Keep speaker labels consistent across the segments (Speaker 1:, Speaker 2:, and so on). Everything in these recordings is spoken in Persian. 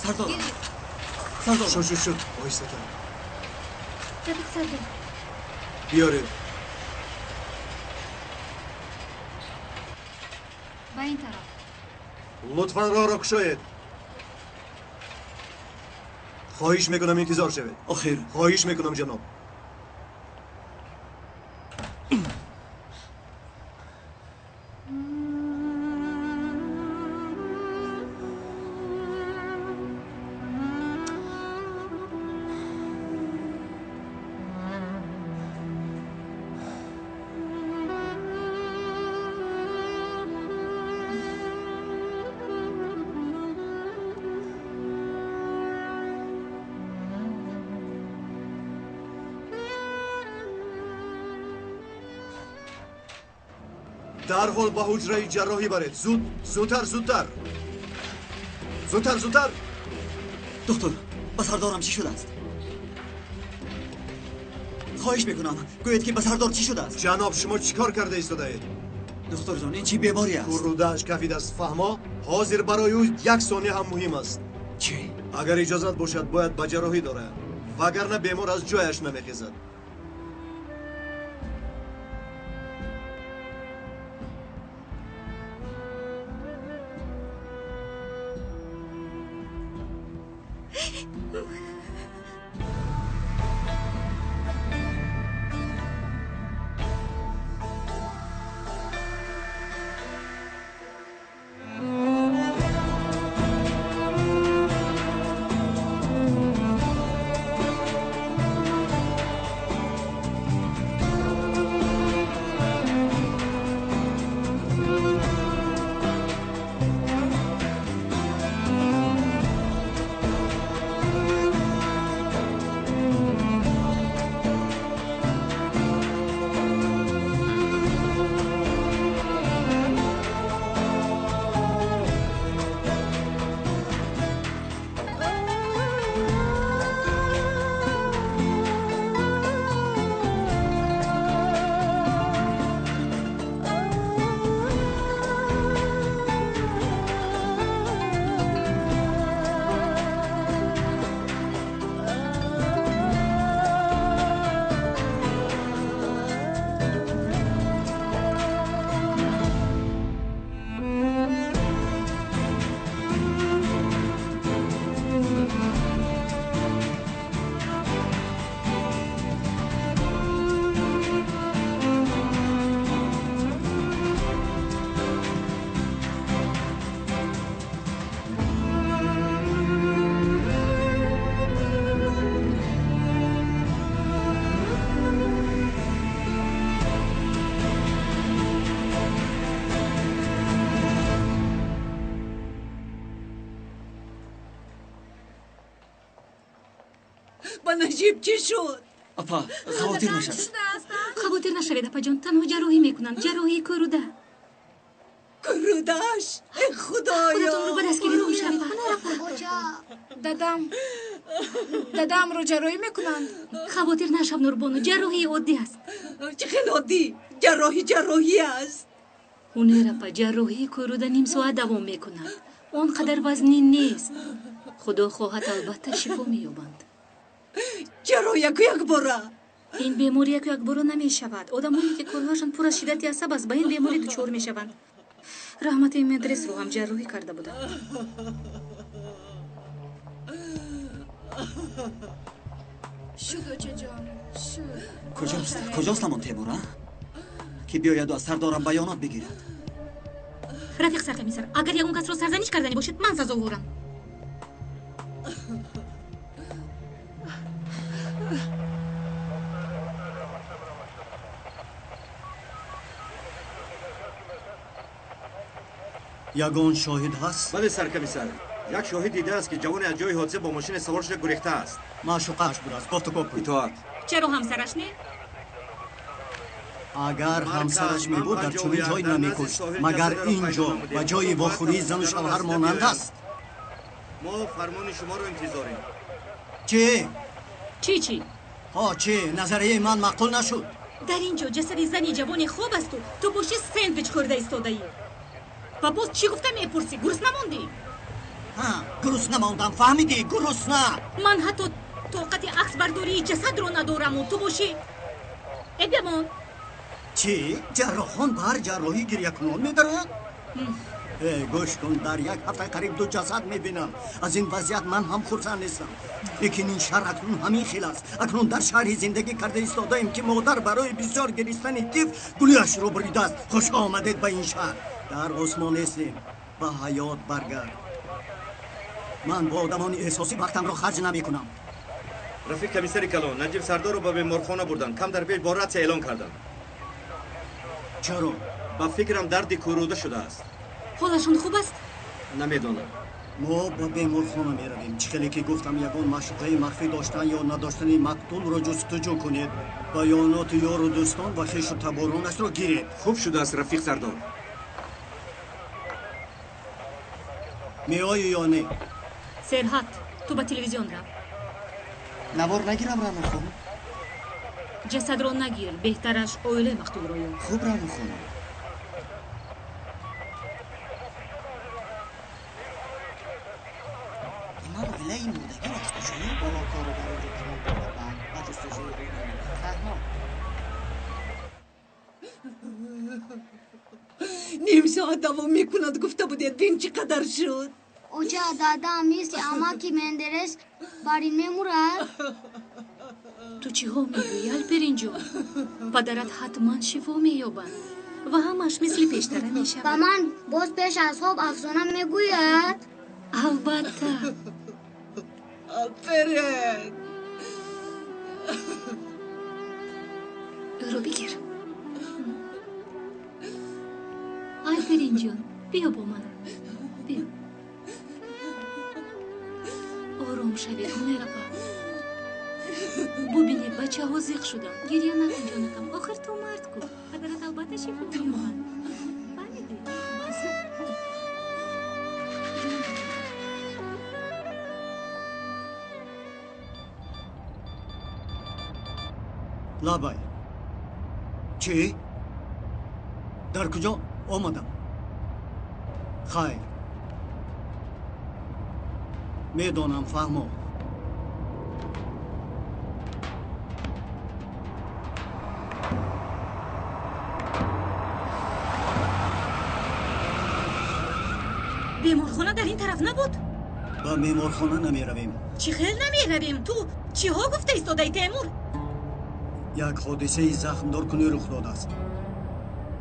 Speaker 1: سردار سردار
Speaker 2: شد آیسته کرد
Speaker 3: رفیق سردار
Speaker 2: بیارید
Speaker 3: با این طرف
Speaker 2: لطفاً راه را گشایید خواهش میکنم انتظار شوید
Speaker 1: آخر
Speaker 2: خواهش میکنم جناب درحال با حجره جراحی برید زودتر
Speaker 1: دکتر با سردارم چی شده است؟ خواهش میکنم گویید که با سردار چی شده است؟
Speaker 2: جناب شما چیکار کرده ایستاده اید؟
Speaker 1: دکتر جان این چی بیماری است؟
Speaker 2: رودهش کفید است فهما حاضر برای او 1 ثانیه هم مهم است
Speaker 1: چی؟
Speaker 2: اگر اجازت باشد باید به جراحی داره وگرنه بیمار از جایش نمیخیزد
Speaker 4: با نجیب چی شد؟
Speaker 1: اپا خواهدیر نشد
Speaker 3: خواهدیر نشوید اپا جان تنها جراحی میکنن جراحی کروده
Speaker 4: کرودش خدایا
Speaker 3: خودتون رو برسکیلی رو شریفه
Speaker 5: دادم رو جراحی میکنن
Speaker 3: خواهدیر نشو نوربانو جراحی عادی است
Speaker 4: چه خیلی عادی جراحی است
Speaker 3: اونه اپا جراحی کروده نیم ساعت دوام میکنن اونقدر وزنی نیست خدا خواهد البته شفا مییابند
Speaker 4: جراحی یک باره
Speaker 3: این بیماری یک باره نمیشود آدمایی که کلهاشون پر از شدت عصب است به این بیماری دچار میشوند رحمت مدرس رو هم جراحی کرده بودن
Speaker 5: شد چه جان شد
Speaker 1: کجاست همان تیمور که بیاید و از سردارم بیانات بگیرد
Speaker 3: رفیق سرقمیسر اگر یگون کس رو سرزنش کردنی باشد من سزاوارم
Speaker 1: یگان شاهد هست؟
Speaker 2: بله سرکمیسر یک شاهد دیده است که جوان از جای حادثه با ماشین سوار شده گریخته است
Speaker 1: معشوقه‌اش بود است گفتگو کن
Speaker 2: اطاعت
Speaker 3: چرا همسرش نه؟
Speaker 1: اگر همسرش می بود در چنین جای نمیکشت مگر اینجا و جای واخوری زن و شوهر مانند است
Speaker 2: ما فرمان شما رو انتظاریم
Speaker 1: چی؟ ها چی؟ نظریه من معقول نشد
Speaker 3: در اینجا جسد زنی جوانی خوب است و تو پشت سندویچ خورده ایستاده ای و باز چی گفته میپرسی؟ گرس نماندی؟
Speaker 1: ها گرسنه موندم فهمیدی گرسنه
Speaker 3: من حتی طاقت عکس برداری جسد رو ندارم و تو باشی بمان
Speaker 1: چی؟ جراحان بر جراحی گریه کنان میبرن؟ گوش کن در یک هفته قریب 2 جسد میبینم از این وضعیت من هم خرسند نیستم لیکن این شهر اکنون همین خیل است اکنون در شهری زندگی کرده ایستاده ایم که مادر برای بسیار گریستن طفل گلیاش رو بریده است خوش آمدید به این شهر در آسمان نیستیم به حیات برگرد من با آدمان احساسی وقتم را خرج نمی کنم
Speaker 2: رفیق کمیسر کلان نجیب سردار رو به بیمارخانه بردن کم در پیش با رد اعلان کردن
Speaker 1: چرا؟
Speaker 2: با فکرم درد کوروده شده است
Speaker 3: حالشون خوب است
Speaker 2: نمیدونم
Speaker 1: ما با بیمارخانه می رویم چخیلی که گفتم یگان مشغله مخفی داشتن یا نداشتن مقتول را جستجو کنید بیانات یار و دوستان و خویش و تبارانش را گیرید
Speaker 2: خوب شده است رفیق سردار
Speaker 1: می آیی یا نه؟
Speaker 3: سرحت تو به تلویزیون رو
Speaker 1: نوار نگیرم رانو خانم
Speaker 3: جسد رو نگیر بهترش اویله مقتول رو یار
Speaker 1: خوب رانو خانم ایمان اویله این مردگی جستجوی بالا کار رو برای رو تمام بردن و جستجوی رو فهمان
Speaker 4: نیم ساعت دوام میکند گفته بودید بین چقدر شد
Speaker 6: Ocha dada mis ama ki Menderes barin memurad
Speaker 3: تو چی ها میگویی الپرین جان پدرت حتما شفا مییابد و همش مثل پیشتره
Speaker 6: ba
Speaker 3: میشود
Speaker 6: man boz pesh az hob afzona meguyad
Speaker 3: البته
Speaker 4: آفرین
Speaker 3: او رو بگیر الپرین جان بیا با من بیا آرام شوید هنرپا ببینی بچه ها زیغ شدن گریه نکن جانکم آخر تو مرد کن پدرت البته شفا مییابد فهمیدی
Speaker 1: لابای چی؟ در کجا آمدم؟ خیر میدانم فهمو
Speaker 3: بیمارخانه در این طرف نبود
Speaker 1: به میمارخانه نمی رویم
Speaker 3: چی خیل نمی رویم تو چی ها گفته ایستاده تیمور
Speaker 1: یک حادثه زخمدار کنی رخ داده است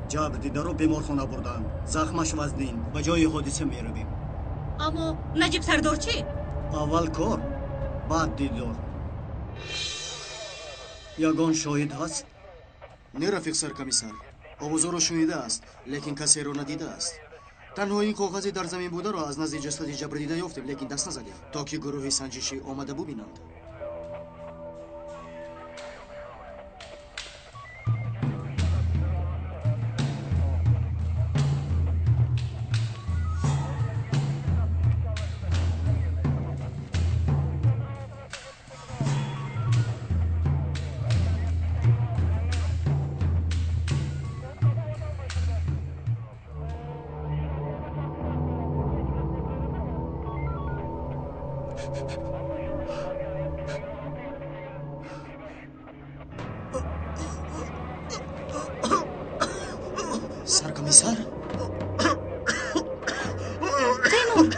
Speaker 1: جبر دیده رو بیمارخانه بردن زخمش وزنین به جای حادثه می رویم
Speaker 3: اما نجیب سردار چی؟
Speaker 1: اول کار بعد دیدار یگان شاهد هست
Speaker 7: نه رفیق سرکمیسر آوازا رو شنیده است لیکن کسی رو ندیده است تنها این کاغذی در زمین بوده را از نزد جسد جبر دیده یافتیم لیکن دست نزدیم تا که گروه سنجشی آمده ببینند سرکمیسر
Speaker 3: تیمور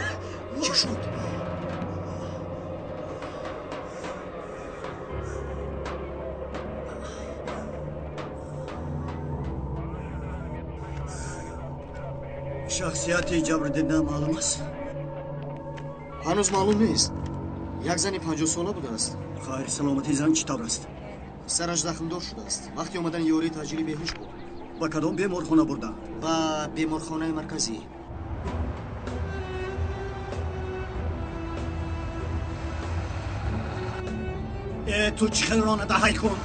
Speaker 7: چه شد؟
Speaker 1: شخصیت جبر دیده معلوم است
Speaker 7: هنوز معلوم نیست یک زنی 50 ساله بوده است
Speaker 1: خیر سلامتی زن چطور است
Speaker 7: سرش زخمدار شده است وقتی آمدن یاری تاجری بهوش بود
Speaker 1: با کدام بیمارخانه بردن
Speaker 7: و بیمارخانه مرکزی
Speaker 1: تو چی خیلی رانه دهی کن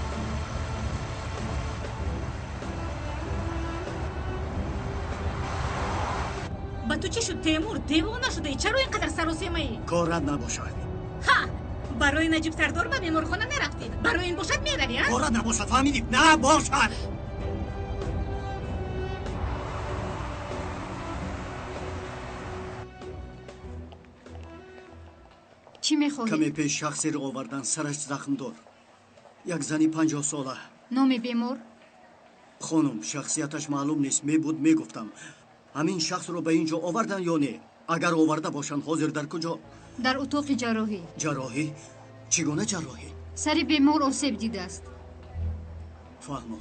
Speaker 3: با تو چی شد تیمور دیوانه شده ای چرا اینقدر سراسیمه ای
Speaker 1: کارت نباشد
Speaker 3: ها برای نجیب سردار به بیمارخانه نرفتید برای این باشد میروی ها
Speaker 1: کارت نباشد فهمیدید نباشد
Speaker 8: چی میخواهی؟
Speaker 1: کمی پیش شخصی رو آوردن سرش زخم دار. یک زنی 50 ساله.
Speaker 8: نام بیمار؟
Speaker 1: خانم شخصیتش معلوم نیست. می بود میگفتم. همین شخص رو به اینجا آوردن یا نه؟ اگر آورده باشن حاضر در کجا؟
Speaker 8: در اتاق جراحی.
Speaker 1: جراحی؟ چگونه جراحی؟
Speaker 8: سر بیمار آسیب دیده است.
Speaker 1: فهمم.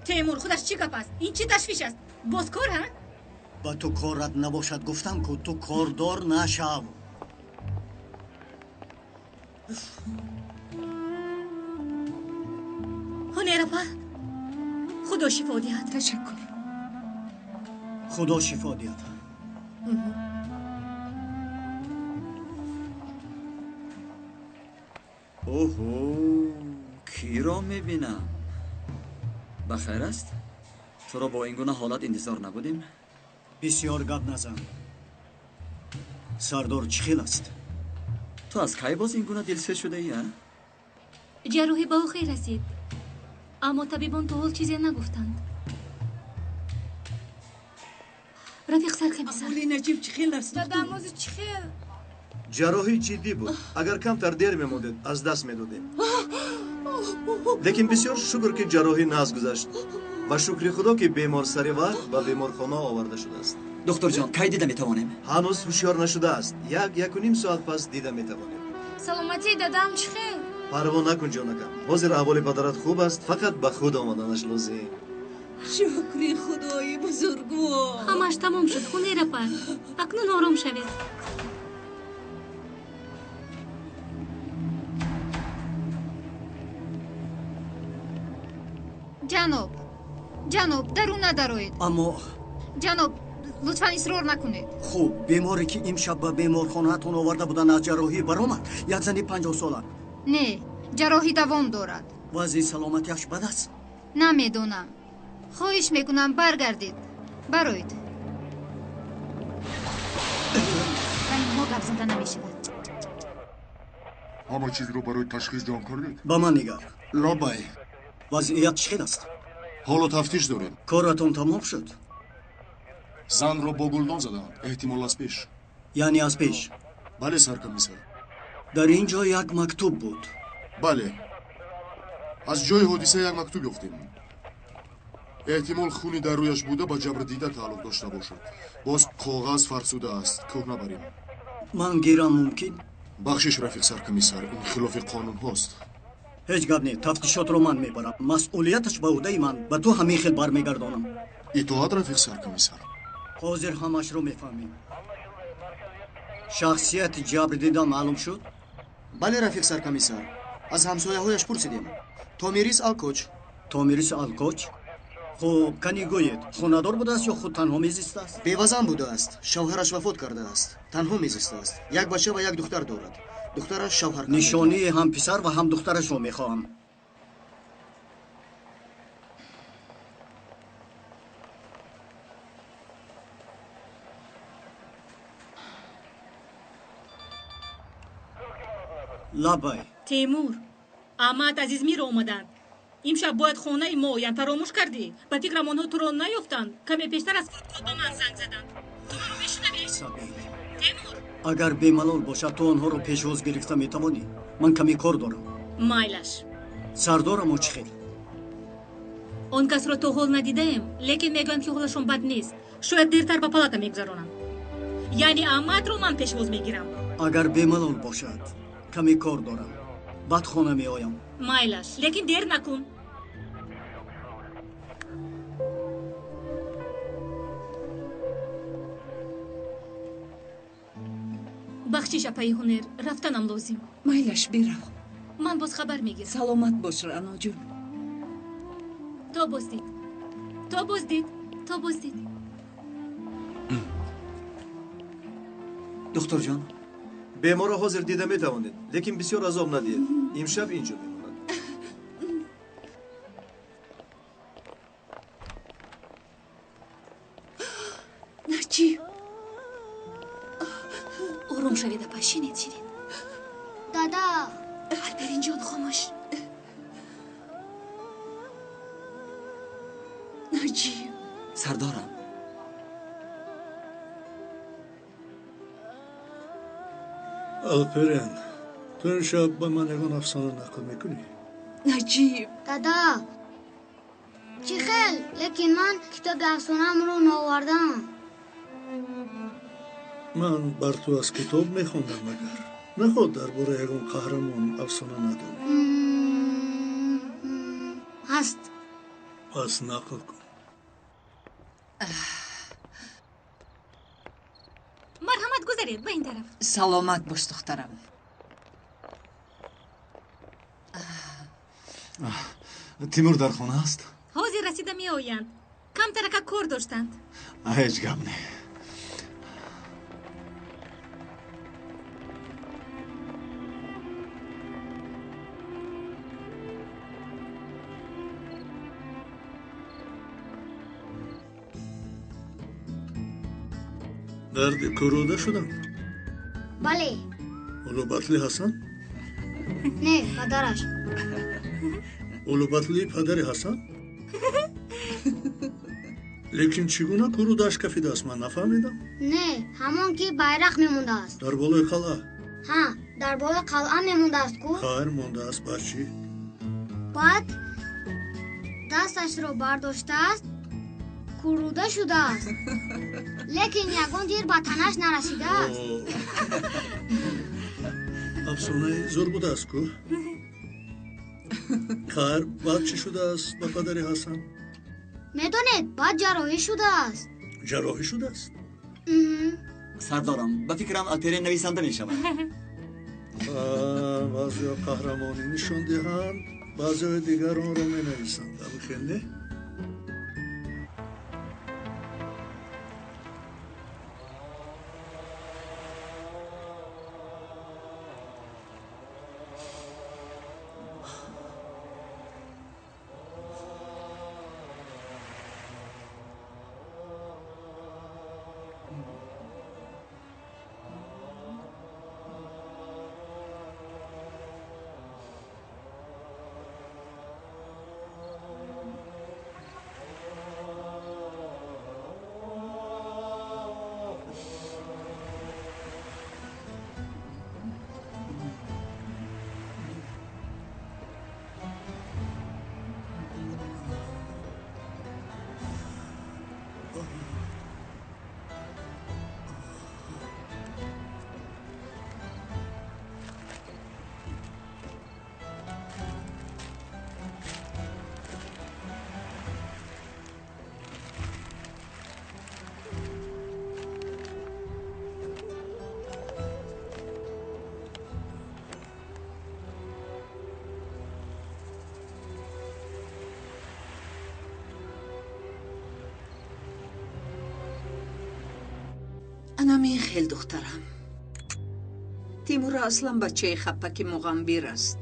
Speaker 3: تیمور خودش چی گپ است؟ این چی تشویش است؟ باز کار ها؟
Speaker 1: با تو کارت نباشد گفتم که تو کاردار نشو.
Speaker 3: هنرپا خدا شفا دهد.
Speaker 4: تشکر.
Speaker 1: خدا شفا دهد.
Speaker 9: اوهو کی را میبینم؟ بخیر است؟ تو را با این گونه حالت انتظار نبودیم؟
Speaker 1: بسیار گپ نزن. سردار چی خیل است؟
Speaker 9: تو از کی باز این گونه دلسه شده ای؟
Speaker 3: جراحی به او خیر رسید، اما طبیبان تا حال چیزی نگفتند. رفیق سرکمیسر
Speaker 4: مولی نجیب چی خیلی است؟
Speaker 5: دادم موزی چی خیل؟
Speaker 2: جراحی جدی بود. اگر کمتر دیر میموندید از دست میدادیم. لیکن بسیار شکر که جراحی ناز گذشت و شکر خدا که بیمار سری وقت به بیمارخانه آورده شده است.
Speaker 9: دکتر جان کی دیده میتوانیم؟
Speaker 2: هنوز هوشیار نشده است. یک و نیم ساعت پس دیده میتوانیم.
Speaker 5: سلامتی دادم چی خیل؟
Speaker 2: پروا نکن جانکم. حاضر احوال پدرت خوب است. فقط به خود آمدنش لازم.
Speaker 4: شکری خدای بزرگوار.
Speaker 3: همش تمام شد. هنرپا اکنون آرام شوید.
Speaker 8: جناب درون ندارید.
Speaker 1: اما
Speaker 8: جناب لطفا اصرار نکنید.
Speaker 1: خوب بیماری که امشب به بیمارخانه‌تون آورده بودن از جراحی برآمد. یک زنی 50 ساله.
Speaker 8: نه جراحی دوام دارد.
Speaker 1: وضع سلامتیش بد است.
Speaker 8: نمیدونم. خواهش میکنم برگردید. برایید. ما گپ زده نمیشود.
Speaker 10: همه چیز رو برای تشخیص جمع کردید؟
Speaker 1: با من نگر.
Speaker 7: لابای
Speaker 1: وضعیت چخیل است؟
Speaker 10: حالا تفتیش داریم.
Speaker 1: کارتون تمام شد.
Speaker 10: زن رو با گلدان زدن. احتمال از پیش.
Speaker 1: یعنی از پیش؟
Speaker 10: بله سرکمیسر.
Speaker 1: در اینجا یک مکتوب بود.
Speaker 10: بله. از جای حادثه یک مکتوب یافتیم. احتمال خونی در رویش بوده با جبر دیده تعلق داشته باشد. باز کاغذ فرسوده است. کوه نبریم.
Speaker 1: من گیرم ممکن؟
Speaker 10: بخشش رفیق سرکمیسر. این خلاف قانون هاست.
Speaker 1: هیچ گپ نیست. تفتیشات رو من میبرم. مسئولیتش به عهده من. به تو همین خیل برمیگردانم.
Speaker 10: اطاعت رفیق سرکمیسر.
Speaker 1: حاضر همش رو میفهمیم. شخصیت جبر دیده معلوم شد؟
Speaker 7: بله رفیق سرکمیسر. از همسایه هایش پرسیدیم. تومیریس آلکوچ.
Speaker 1: تومیریس آلکوچ؟ خب کنی گویید خونه‌دار بوده است یا خود تنها میزیسته است؟
Speaker 7: بیوزن بوده است. شوهرش وفات کرده است. تنها میزیسته است. یک بچه و یک دختر دارد. دخترش شوهر کرده.
Speaker 1: نشانی هم پسر و هم دخترش رو میخواهم. لابای
Speaker 3: تیمور احمد عزیز میر آمدند. امشب باید خانه ما یعنی فراموش کردی. به فکرم آنها تو را نیافتند. کمی پیشتر از فرودگاه به من زنگ زدند. تو ما رو میشنوی؟
Speaker 1: سبیل
Speaker 3: تیمور
Speaker 1: اگر بیملال باشد تو آنها رو پیشواز گرفته میتوانی. من کمی کار دارم.
Speaker 3: مایلش
Speaker 1: سردارم و چی خیلی؟
Speaker 3: آن کس را تا حال ندیدم، لیکن میگویند که حالشون بد نیست. شاید دیرتر به پالاتا میگذرانم. یعنی احمد رو من پیشواز میگیرم.
Speaker 1: اگر بیملال باشد کمی کار دارم. بعد خانه می آیم.
Speaker 3: مایلش لیکن دیر نکن. بخشش اپای هنر رفتنم لازم.
Speaker 4: مایلش بیرو.
Speaker 3: من باز خبر میگیرم.
Speaker 4: سلامت باش رانا جون.
Speaker 3: تا بازدید. تا بازدید. تا بازدید.
Speaker 9: دکتر جان
Speaker 2: بیمار حاضر دیده میتوانید. لیکن بسیار عذاب ندید. امشب اینجا میماند.
Speaker 4: نجیب
Speaker 3: آروم شوید اپا. شینید شینید.
Speaker 6: دادا
Speaker 3: البرین جان خاموش.
Speaker 4: نجیب.
Speaker 9: 'سردارم'
Speaker 11: алперен ту имшаб ба ман ягон афсона нақл мекунӣ?
Speaker 4: наҷиб
Speaker 6: دادا چی خیل لیکن من کتاب افسانه‌ام رو نآوردم
Speaker 11: ман бар ту аз китоб мехондам магар наход дар бораи ягон қаҳрамон афсона надонӣ.
Speaker 6: هست
Speaker 11: пас нақл кун.
Speaker 3: марҳамат гузаред ба ин тараф.
Speaker 4: саломат бош духтарам.
Speaker 12: тимур дар хона аст?
Speaker 3: ҳозир расида меоянд. камтарака кор доштанд.
Speaker 12: ҳеҷ гап не.
Speaker 11: дарди кӯрода шудам.
Speaker 6: بله
Speaker 11: улубатли ҳасан?
Speaker 6: نه پدرش
Speaker 11: улубатли падари ҳасан? лекин чӣ гуна кӯрудаш кафидааст ман нафаҳмидам.
Speaker 6: نه همون که بیرق میمونده است
Speaker 11: дар болои қалъа?
Speaker 6: ها در بالای قلعه میمونده است کو
Speaker 11: хайр мондааст. ба чӣ?
Speaker 6: بعد دستش رو برداشته است کوروده شده است لیکن یگان دیر به تنش نرسیده است
Speaker 11: афсонаи зур будааст ку? хайр баъд чӣ шудааст ба падари ҳасан?
Speaker 6: میدونید بعد جراحی شده است
Speaker 11: ҷарроҳӣ шудааст?
Speaker 9: сардорам ба фикрам алперен нависанда мешавад.
Speaker 11: баъзеҳо қаҳрамонӣ нишон диҳанд, баъзеҳои дигар онро менависанд. абухенде
Speaker 4: انا میخیل دخترم. تیمور اصلا بچه خپک مغنبیر است.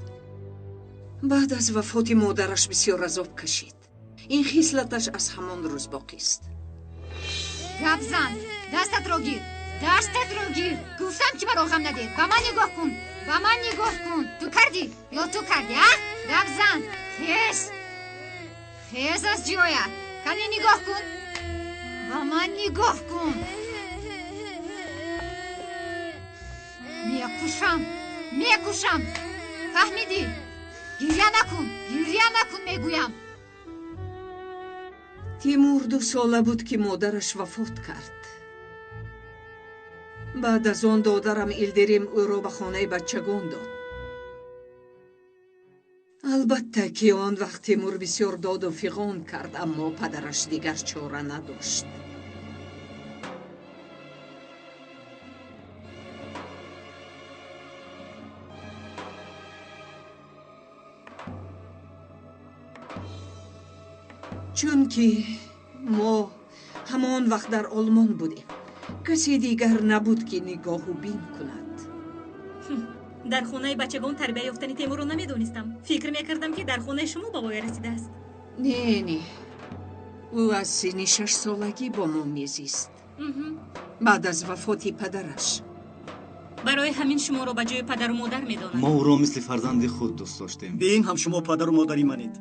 Speaker 4: بعد از وفات مادرش بسیار عذاب کشید. این خصلتش از همان روز باقی است.
Speaker 8: گپ زن دستت رو گیر دستت رو گیر گفتم که برا غم نده. به من نگاه کن به من نگاه کن. تو کردی یا تو کردی ها؟ گپ زن خیز خیز از جویا کنی نگاه کن به من نگاه کن. میکوشم فهمیدی؟ گریه نکن میگویم.
Speaker 4: تیمور 2 ساله بود که مادرش وفات کرد. بعد از آن دادرم ایلدریم او را به خانه بچگان داد. البته که آن وقت تیمور بسیار داد و فغان کرد اما پدرش دیگر چاره نداشت. چون که ما همان وقت در آلمان بودیم کسی دیگر نبود که نگاه و بین کند.
Speaker 3: در خانه بچگان تربیت یافتن تیمور رو نمیدونستم. فکر میکردم که در خانه شما به وای رسیده است.
Speaker 4: نه او از سن 6 سالگی با ما میزیست. بعد از وفات پدرش.
Speaker 3: برای همین شما رو به جای پدر و مادر میدونم.
Speaker 12: ما او را مثل فرزند خود دوست داشتیم.
Speaker 1: بین هم شما پدر و مادری منید.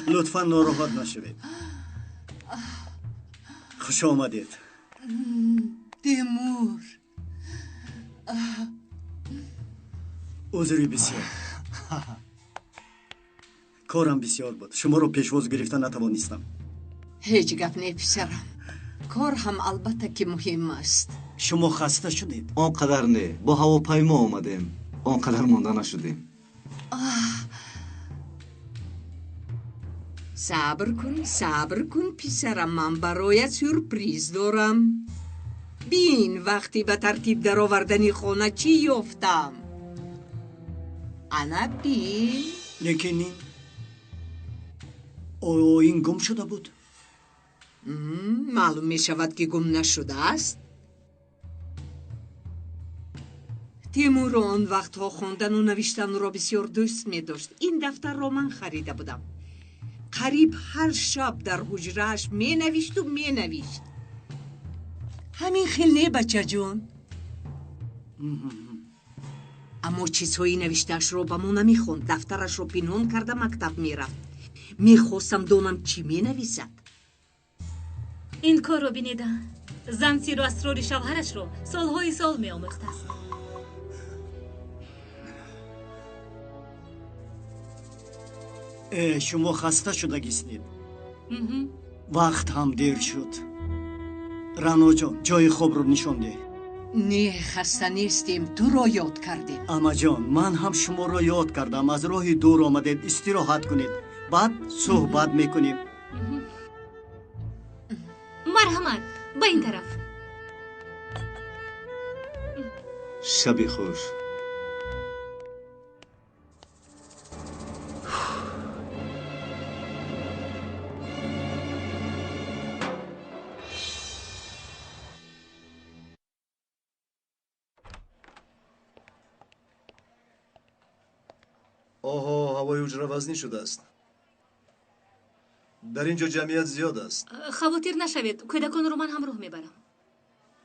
Speaker 1: لطفا ناراحت نشوید. خوش آمدید.
Speaker 4: تیمور
Speaker 1: عذری بسیار کارم بسیار بود شما رو پیشواز گرفتن نتوانستم
Speaker 4: هیچ گپ نه پسرم کار هم البته که مهم است
Speaker 1: شما خسته شدید
Speaker 12: آنقدر نه با هواپیما آمدیم آنقدر مانده نشدیم
Speaker 4: صبر کن پسرم من برایت سورپریز دارم بین وقتی به ترتیب در آوردن خانه چی یافتم انا بین
Speaker 1: لیکن این گم شده بود
Speaker 4: معلوم می شود که گم نشده است تیمور آن وقتها خواندن و نوشتن را بسیار دوست می داشت این دفتر را من خریده بودم قریب هر شب در حجرهش می نوشت و می نوشت همین خیلی نه بچه جون اما چیزهایی نوشتهش را به ما نمی خوند دفترش را پنهان کرده مکتب می رفت می خواستم دونم چی می نویسد
Speaker 3: این کار رو بینیده زن سیر و اسرار شوهرش رو سالهای سال می آموخته است
Speaker 1: شما خسته شدگیستید وقت هم دیر شد رانو جان جای خوب رو نشان ده
Speaker 4: نه خسته نیستیم تو را یاد کردیم
Speaker 1: اما جان من هم شما را یاد کردم از راه دور آمدید استراحت کنید بعد صحبت میکنیم
Speaker 3: مرحمت با این طرف
Speaker 12: شبی خوش
Speaker 2: آها هوای حجره وزنی شده است در اینجا جمعیت زیاد است
Speaker 3: خواطر نشوید کودکان رو من همراه میبرم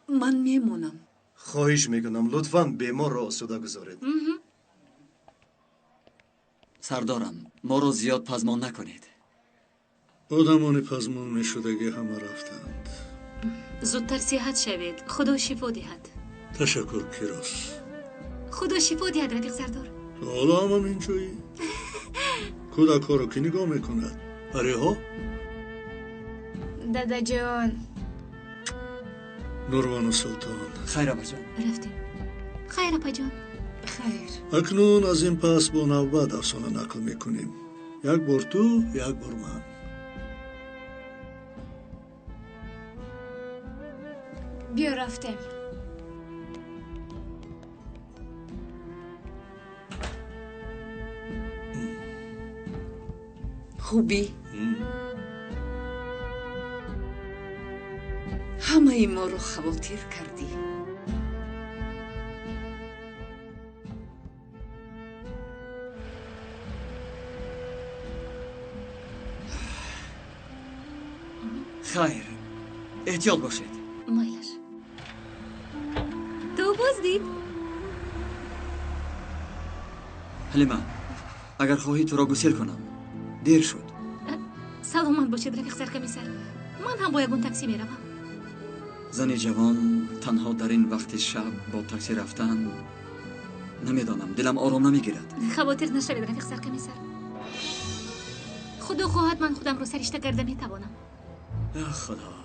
Speaker 4: من میمونم
Speaker 2: خواهش میکنم لطفاً بیمار را آسوده گذارید
Speaker 9: سردارم ما رو زیاد پزمان نکنید
Speaker 11: آدمان پزمان میشدگی همه رفتند
Speaker 3: زودتر صحت شوید خدا شفا دهد
Speaker 11: تشکر کیروس
Speaker 3: خدا شفا دهد رفیق سردار
Speaker 11: حالا هم اینجایی کودک ها رو که نگاه میکند بری ها
Speaker 5: دادا جان
Speaker 11: نوروان و سلطان
Speaker 9: خیر اپا جان
Speaker 3: رفتیم خیر اپا جان
Speaker 4: خیر
Speaker 11: اکنون از این پس با نوبت افسانه نقل میکنیم یک بار تو یک بار من
Speaker 5: بیا رفتیم
Speaker 4: خوبی؟ همه ما رو خواطر کردی
Speaker 9: خیر احتیاط باشید
Speaker 3: مایلش تو بازدید
Speaker 9: حلیمه اگر خواهی تو را گسیل کنم دیر شد
Speaker 3: سلامت باشید رفیق سرکمیسر من هم با یکون تاکسی میروم
Speaker 9: زنی جوان تنها در این وقت شب با تاکسی رفتن نمیدانم دلم آرام نمیگیرد
Speaker 3: خواطر نشوید رفیق سرکمیسر خدا خواهد من خودم رو سرشته کرده میتوانم
Speaker 9: یا خدا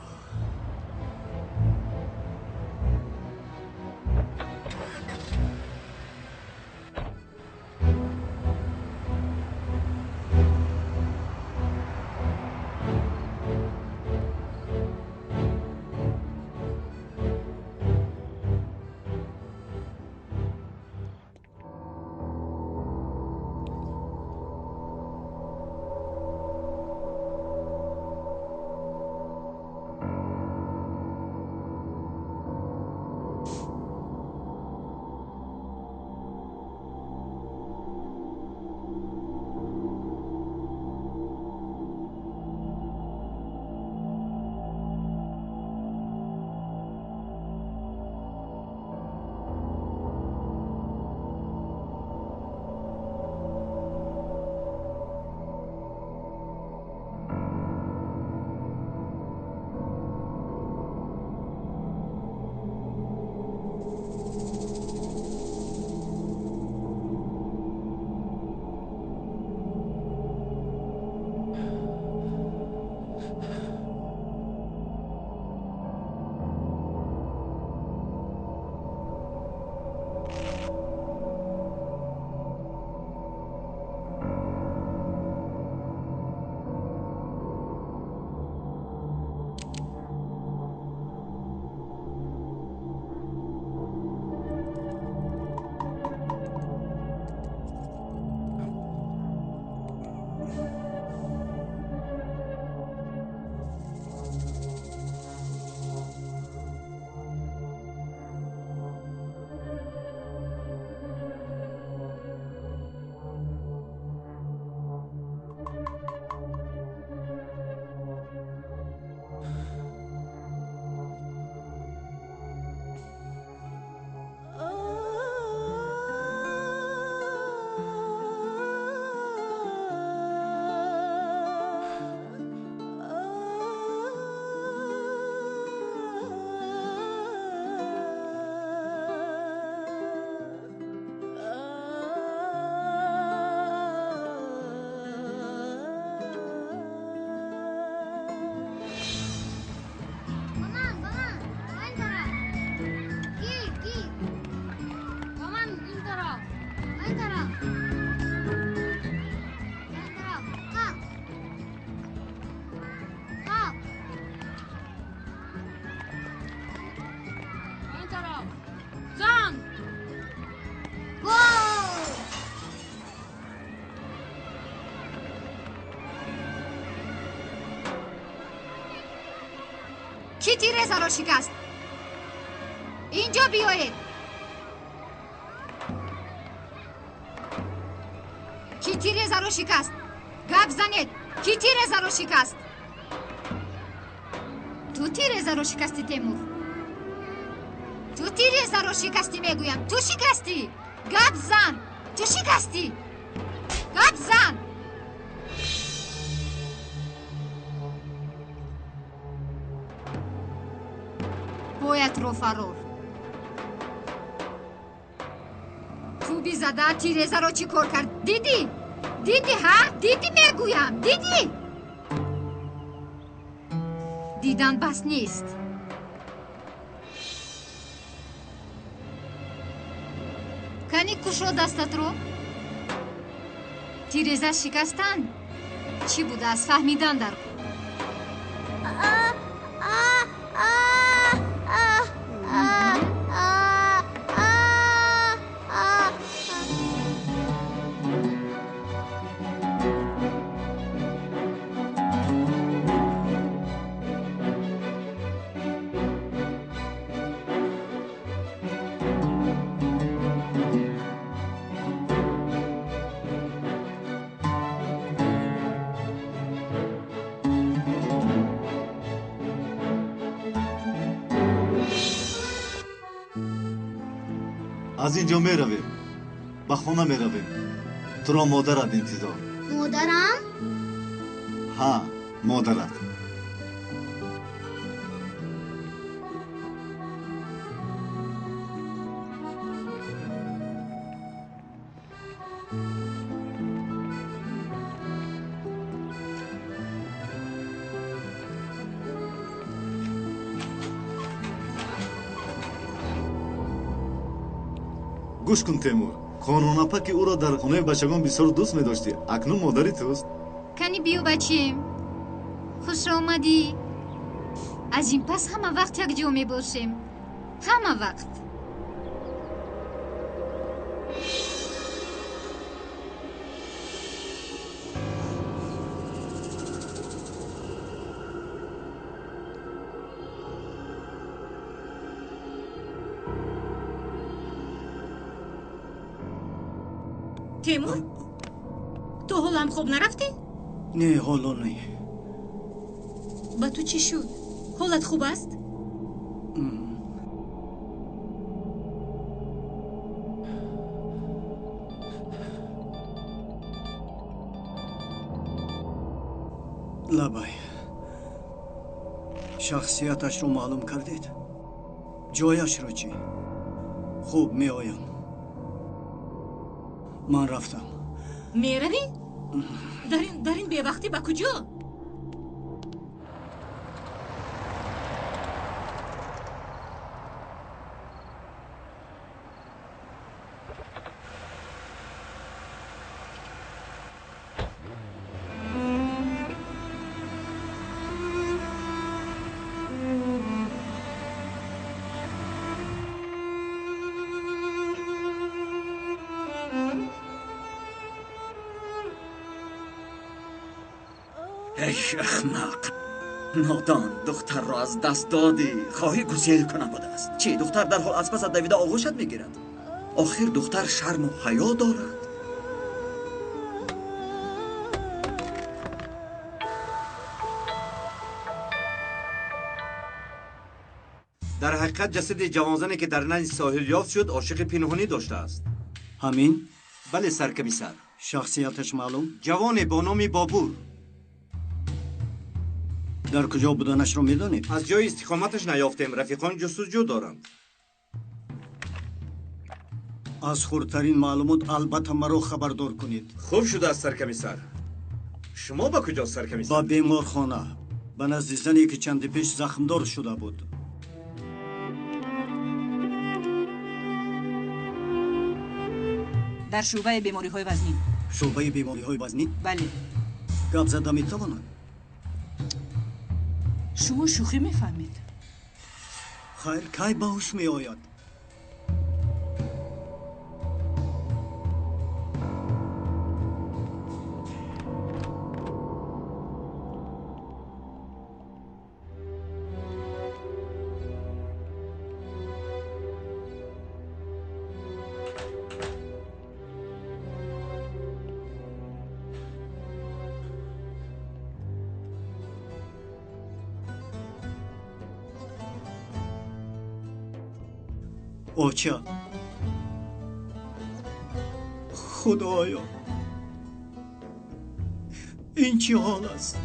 Speaker 8: کی تیره‌زا رو شکست؟ اینجا بیایید. کی تیره‌زا رو شکست؟ گپ زنید. کی تیره‌زا رو شکست؟ تو تیره‌زا رو شکستی تیمور. تو تیره‌زا رو شکستی میگویم. تو شکستی. گپ زن. تو شکستی. گپ زن. باید رو فرور. تو بی زده تیره‌زا رو چی کار کرد؟ دیدی؟ دیدی ها؟ دیدی میگویم. دیدی؟ دیدن بس نیست. کنی کشو دستت رو؟ تیره‌زا شکستن؟ چی بوده از فهمیدن در کن.
Speaker 12: از اینجا میرویم به خونه میرویم تو را مادرت انتظار.
Speaker 6: مادرم؟
Speaker 12: ها مادرت. گوش کن تیمور، خانونا که او را در خانه بچگان بسیار دوست می داشتی. اکنون مادری توست.
Speaker 8: کنی بیو بچیم. خوش آمدی. از این پس همه وقت یک جا می باشیم. همه وقت.
Speaker 3: تیمور تو حالم خوب نرفتی؟
Speaker 1: نه حالا نه.
Speaker 3: با تو چی شد؟ حالت خوب است؟
Speaker 1: لبای شخصیتش رو معلوم کردید؟ جایش رو چی؟ خوب می آیم. من رفتم.
Speaker 3: می روی؟ در این به وقتی با کجا؟
Speaker 9: ای احمق نادان، دختر را از دست دادی. خواهی گسیل کنم بوده است. چی دختر در حال از پس دویده آغوشت میگیرد؟ آخر دختر شرم و حیا دارد.
Speaker 13: در حقیقت جسد جوانزنی که در نزد ساحل یافت شد عاشق پنهانی داشته است.
Speaker 1: همین؟
Speaker 13: بله سرکمیسر.
Speaker 1: شخصیتش معلوم؟
Speaker 13: جوان با نام بابور.
Speaker 1: در کجا بودنش رو میدانید؟
Speaker 13: از جای استقامتش نیافتیم. رفیقان جستجو دارند.
Speaker 1: از خردترین معلومات البته مرا خبردار کنید.
Speaker 13: خوب شده است سرکمیسر. شما با کجا سرکمیسر؟
Speaker 1: با بیمارخانه. به نزد زنی که چندی پیش زخمدار شده بود.
Speaker 14: در شعبه بیماری‌های وزنی.
Speaker 1: شعبه بیماری‌های وزنی؟
Speaker 14: بله.
Speaker 1: گپ زده می‌تواند؟
Speaker 14: شما شوخی می‌فهمید.
Speaker 1: خیر کی به هوش می‌آید؟ اوچا خدایا این چی حال است؟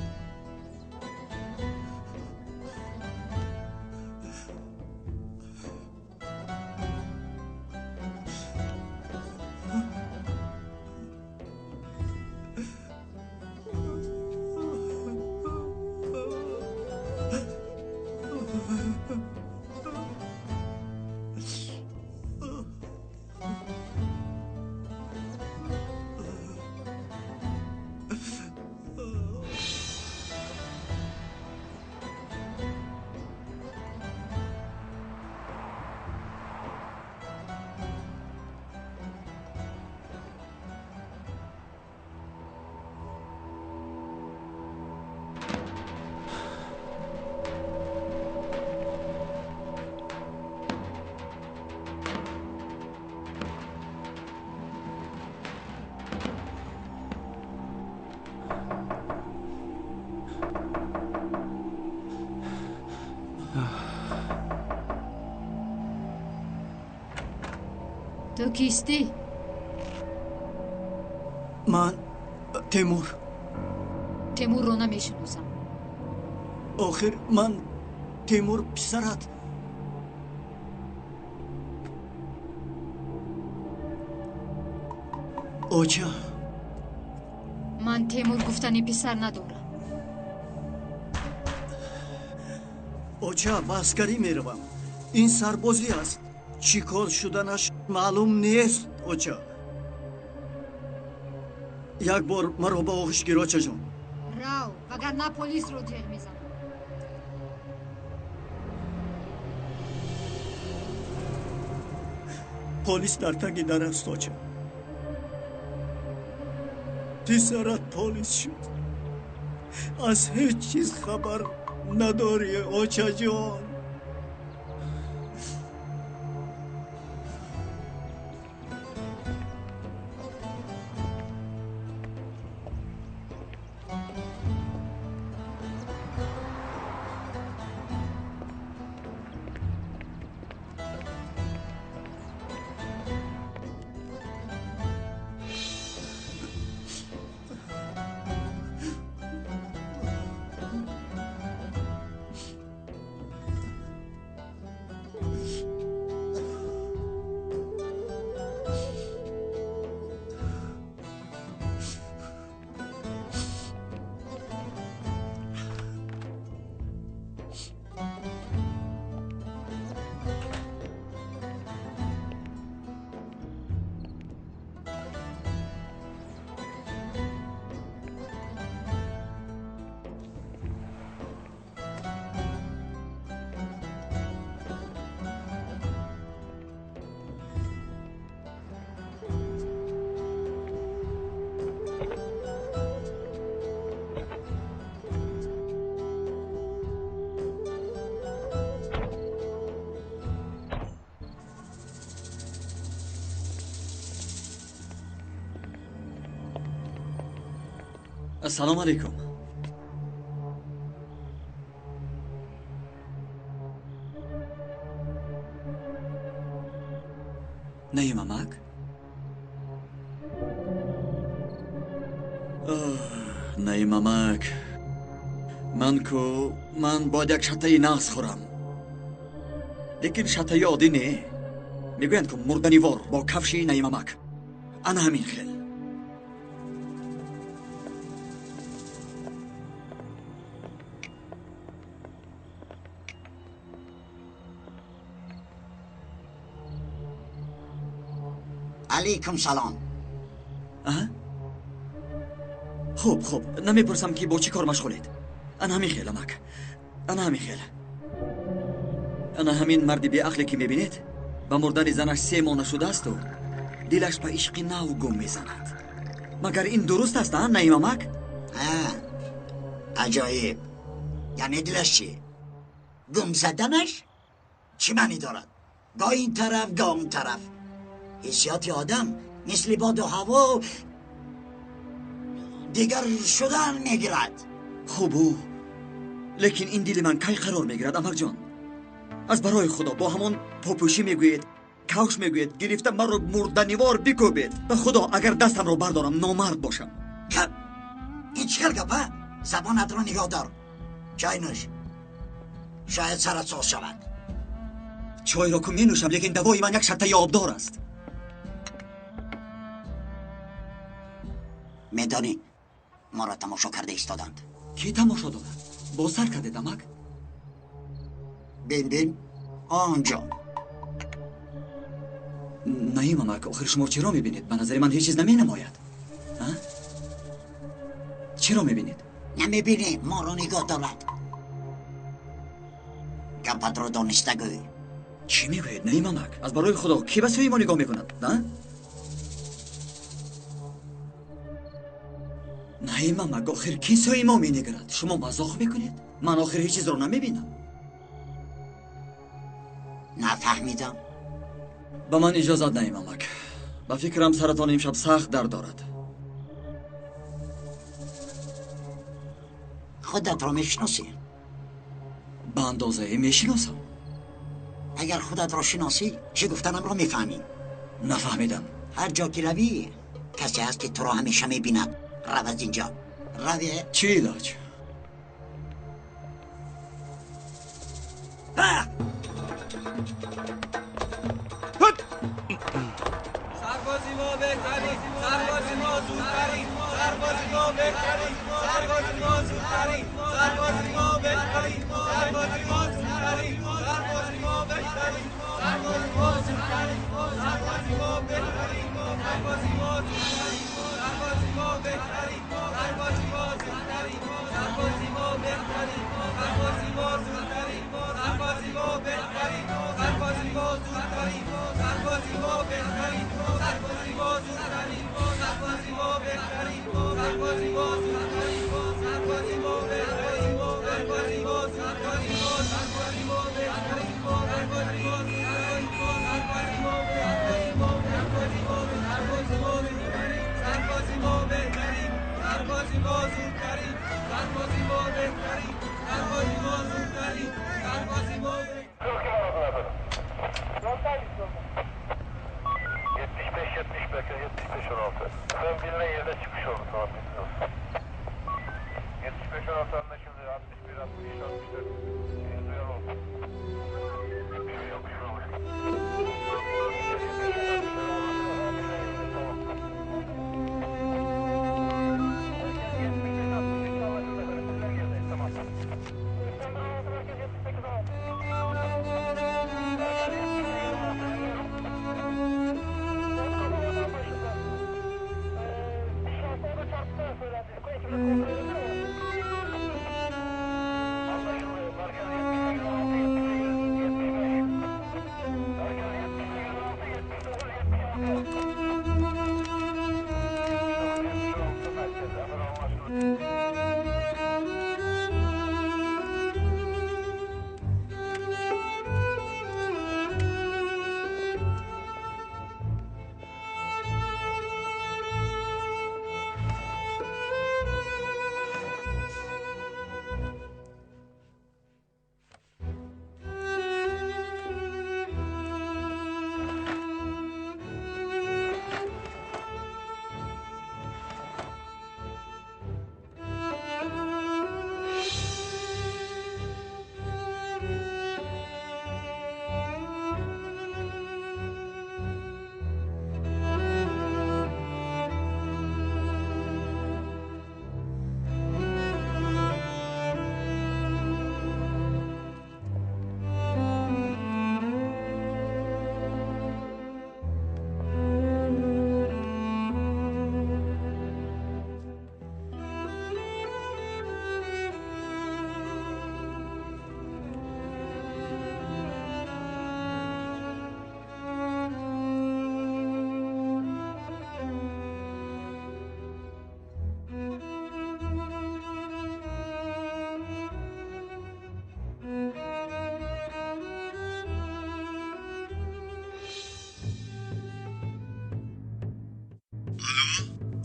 Speaker 8: تو کیستی؟
Speaker 1: من تیمور
Speaker 8: رو نمیشناسم.
Speaker 1: آخر من تیمور پسرت. اوچا
Speaker 8: من تیمور گفتنی پسر ندارم.
Speaker 1: اوچا واسکاری میروم. این سربازی است. چی کار شدنش معلوم نیست. اوچا یک بار مرا با آغوش گیر اوچا جان.
Speaker 8: راو وگرنه پلیس رو جیل میزنم.
Speaker 1: پلیس در تنگ در است اوچا. پسرت پلیس شد. از هیچ چیز خبر نداری اوچا جان.
Speaker 9: السلام علیکم. نیم امک؟ نیم امک. من باید یک شتای نغز خورم. لیکن شتای عادی نه. میگویند که مردنیوار با کفشی نیم امک. انا همین خیل.
Speaker 15: علیکم سلام.
Speaker 9: خوب نمیپرسم که با چی کار مشغولید. انا همین خیل امک. انا همین مردی بی عقلی که میبینید با مردن زنش 3 ماه شده است و دلش به عشق نو گم میزند. مگر این درست است نیم امک؟
Speaker 15: عجایب. یعنی دلش چی؟ گم زدنش؟ چی معنی دارد؟ گاه این طرف گاه اون طرف. حسیات آدم مثل باد و هوا دیگر شدن میگیرد.
Speaker 9: خوبو، لیکن این دل من کی قرار میگیرد امک جان؟ از برای خدا با همون پاپوشی میگویید کاوش میگوید گرفته من رو مردنیوار بکوبید. به خدا اگر دستم رو بردارم نامرد باشم.
Speaker 15: این چیکار گپه؟ زبانت رو نگاه دار. چای نوش. شاید سرت سوز شود.
Speaker 9: چای را که می نوشم لیکن دوای من یک شرطه آبدار است.
Speaker 15: میدانی ما را تماشا کرده ایستادند.
Speaker 9: کی تماشا دارد؟ با سر کرده دمک؟
Speaker 15: بین آنجا.
Speaker 9: نه مامک، آخر شما چرا میبینید؟ به نظر من هیچ چیز نمی نماید. چرا میبینید؟
Speaker 15: نمیبینی ما را نگاه دارد. گپت رو دانسته گوی.
Speaker 9: چی میگوید؟ نه مامک، از برای خدا کی به سوی ما نگاه میکند؟ نه مامک، آخر کی سوی ما مینگرد؟ شما مزاح میکنید؟ من آخر هیچ چیز رو نمیبینم.
Speaker 15: نفهمیدم.
Speaker 9: به من اجازت نه مامک. به فکرم سرطان امشب سخت درد دارد.
Speaker 15: خودت رو میشناسی؟
Speaker 9: به اندازه میشناسم.
Speaker 15: اگر خودت رو شناسی چی گفتنم رو میفهمی؟
Speaker 9: نفهمیدم.
Speaker 15: هر جا که روی کسی هست که تو را همیشه میبیند. رو از اینجا. روی.
Speaker 9: چی علاج؟
Speaker 16: سربازی ما بهترین، سربازی ما زودترین، سربازی ما بهترین، سربازی ما زودترین، سربازی ما بهترین، سربازی ما زودترین، سربازی ما بهترین، سربازی ما زودترین، سربازی ما بهترین، سربازی ما زودترین، سربازی ما بهترین، سربازی ما زودترین، سربازی ما بهترین، سربازی ما زودترین، سربازی ما بهترین، سربازی ما زودترین، سربازی ما بهترین، سربازی ما زودترین، سربازی ما بهترین، سربازی ما زودترین، سربازی ما بهترین، سربازی ما زودترین، سربازی ما بهترین، سربازی ما زودترین، سربازی ما بهترین، سربازی ما سربازی ما زودترین، سربازی ما بهترین، سربازی ما زودترین، سربازی ما بهترین، سربازی ما زودترین، سربازی ما
Speaker 17: 75 Bekir 75 16. Efendim birine yerde çıkmış oldu tamam bilginiz olsun. 75 16 anlaşıldı 61 63 64. Duyan olsun. Yok şu an.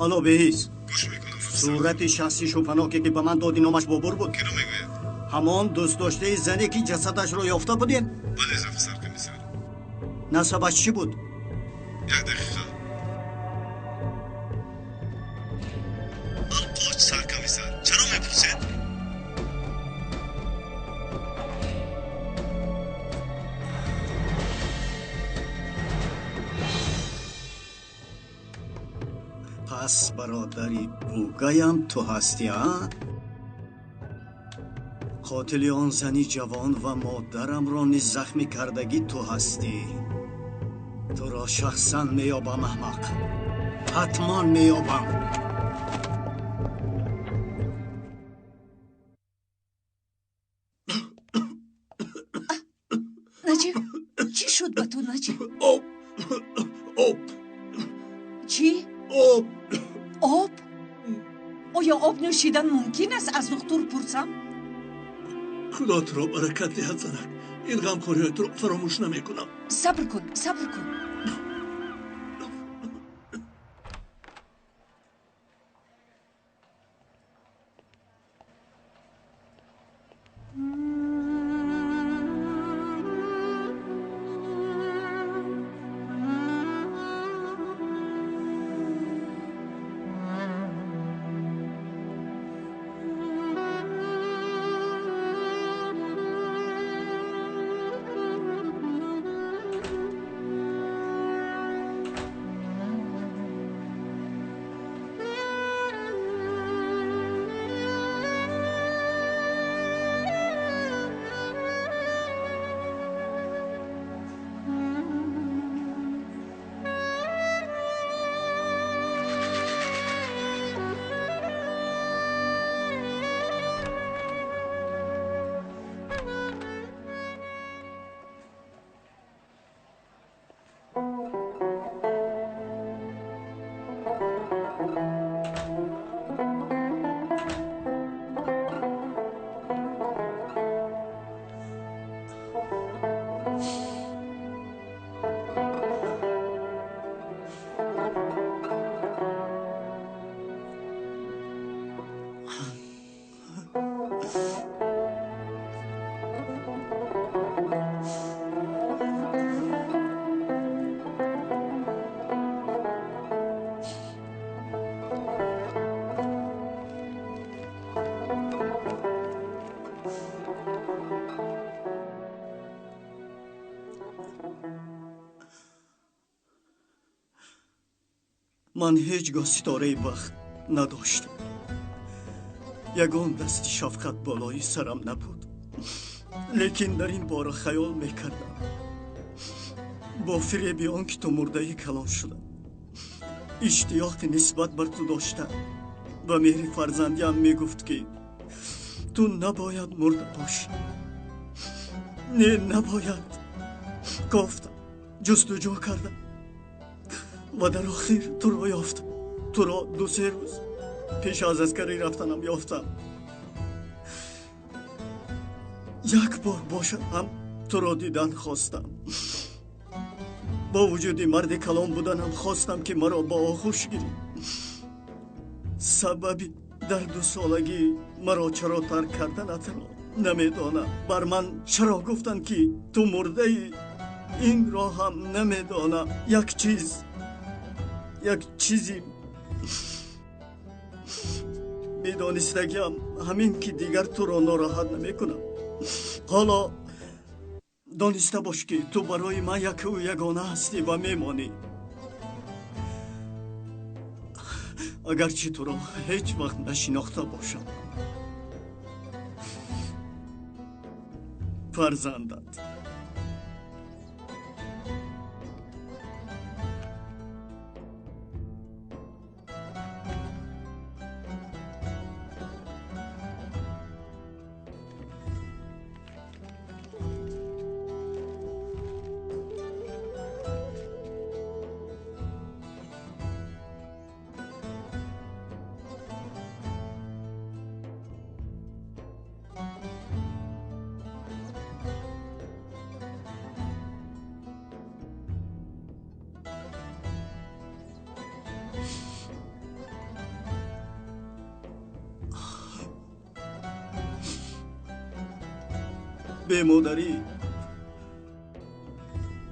Speaker 1: الو بهیز صورت شخصی شوفناکه که به من دادی نامش بابور بود همان دوست داشته زنی که جسدش رو یافته بودیم
Speaker 10: بله افسر کمیسر
Speaker 1: نسبش چی بود؟
Speaker 10: 1 دقیقه. پشت سرکمیسر چرا میپرسید؟
Speaker 1: پس برادری بوگایم تو هستی ها؟ قاتل آن زنی جوان و مادرم را نیز زخمی کردگی تو هستی. تو را شخصا میابم احمق، حتما میابم.
Speaker 14: نجیب چی شد با تو نجیب؟
Speaker 11: آب
Speaker 14: چی؟ آب؟ آیا آب نوشیدن ممکن است؟ از دکتر پرسم؟
Speaker 11: خدا تو را برکت دهد زنک. این غمخوری تو را فراموش نمی کنم.
Speaker 14: صبر کن صبر کن.
Speaker 1: من هیچگاه ستاره بخت نداشتم. یگان دستی شفقت بالای سرم نبود. لیکن در این باره خیال میکردم با فریب آنکه تو مرده کلان شدم، اشتیاق نسبت بر تو داشتم و مهر فرزندیم میگفت که تو نباید مرده باشی. نه نباید. گفتم، جستجو کردم و در آخر تو را یافتم. تو را 2-3 روز پیش از اسکری رفتنم یافتم. یک بار باشد هم تو را دیدن خواستم. با وجود مرد کلام بودنم خواستم که مرا با آغوش گیری. سببی در 2 سالگی مرا چرا ترک کردنت را نمیدانم. بر من چرا گفتند که تو مرده ای؟ این را هم نمیدانم. یک چیزی میدانستگیم همین که دیگر تو را ناراحت نمی کنم. حالا دانسته باش که تو برای من یک و یگانه هستی و میمانی. اگرچه تو را هیچ وقت نشناخته باشم. فرزندت. به مادری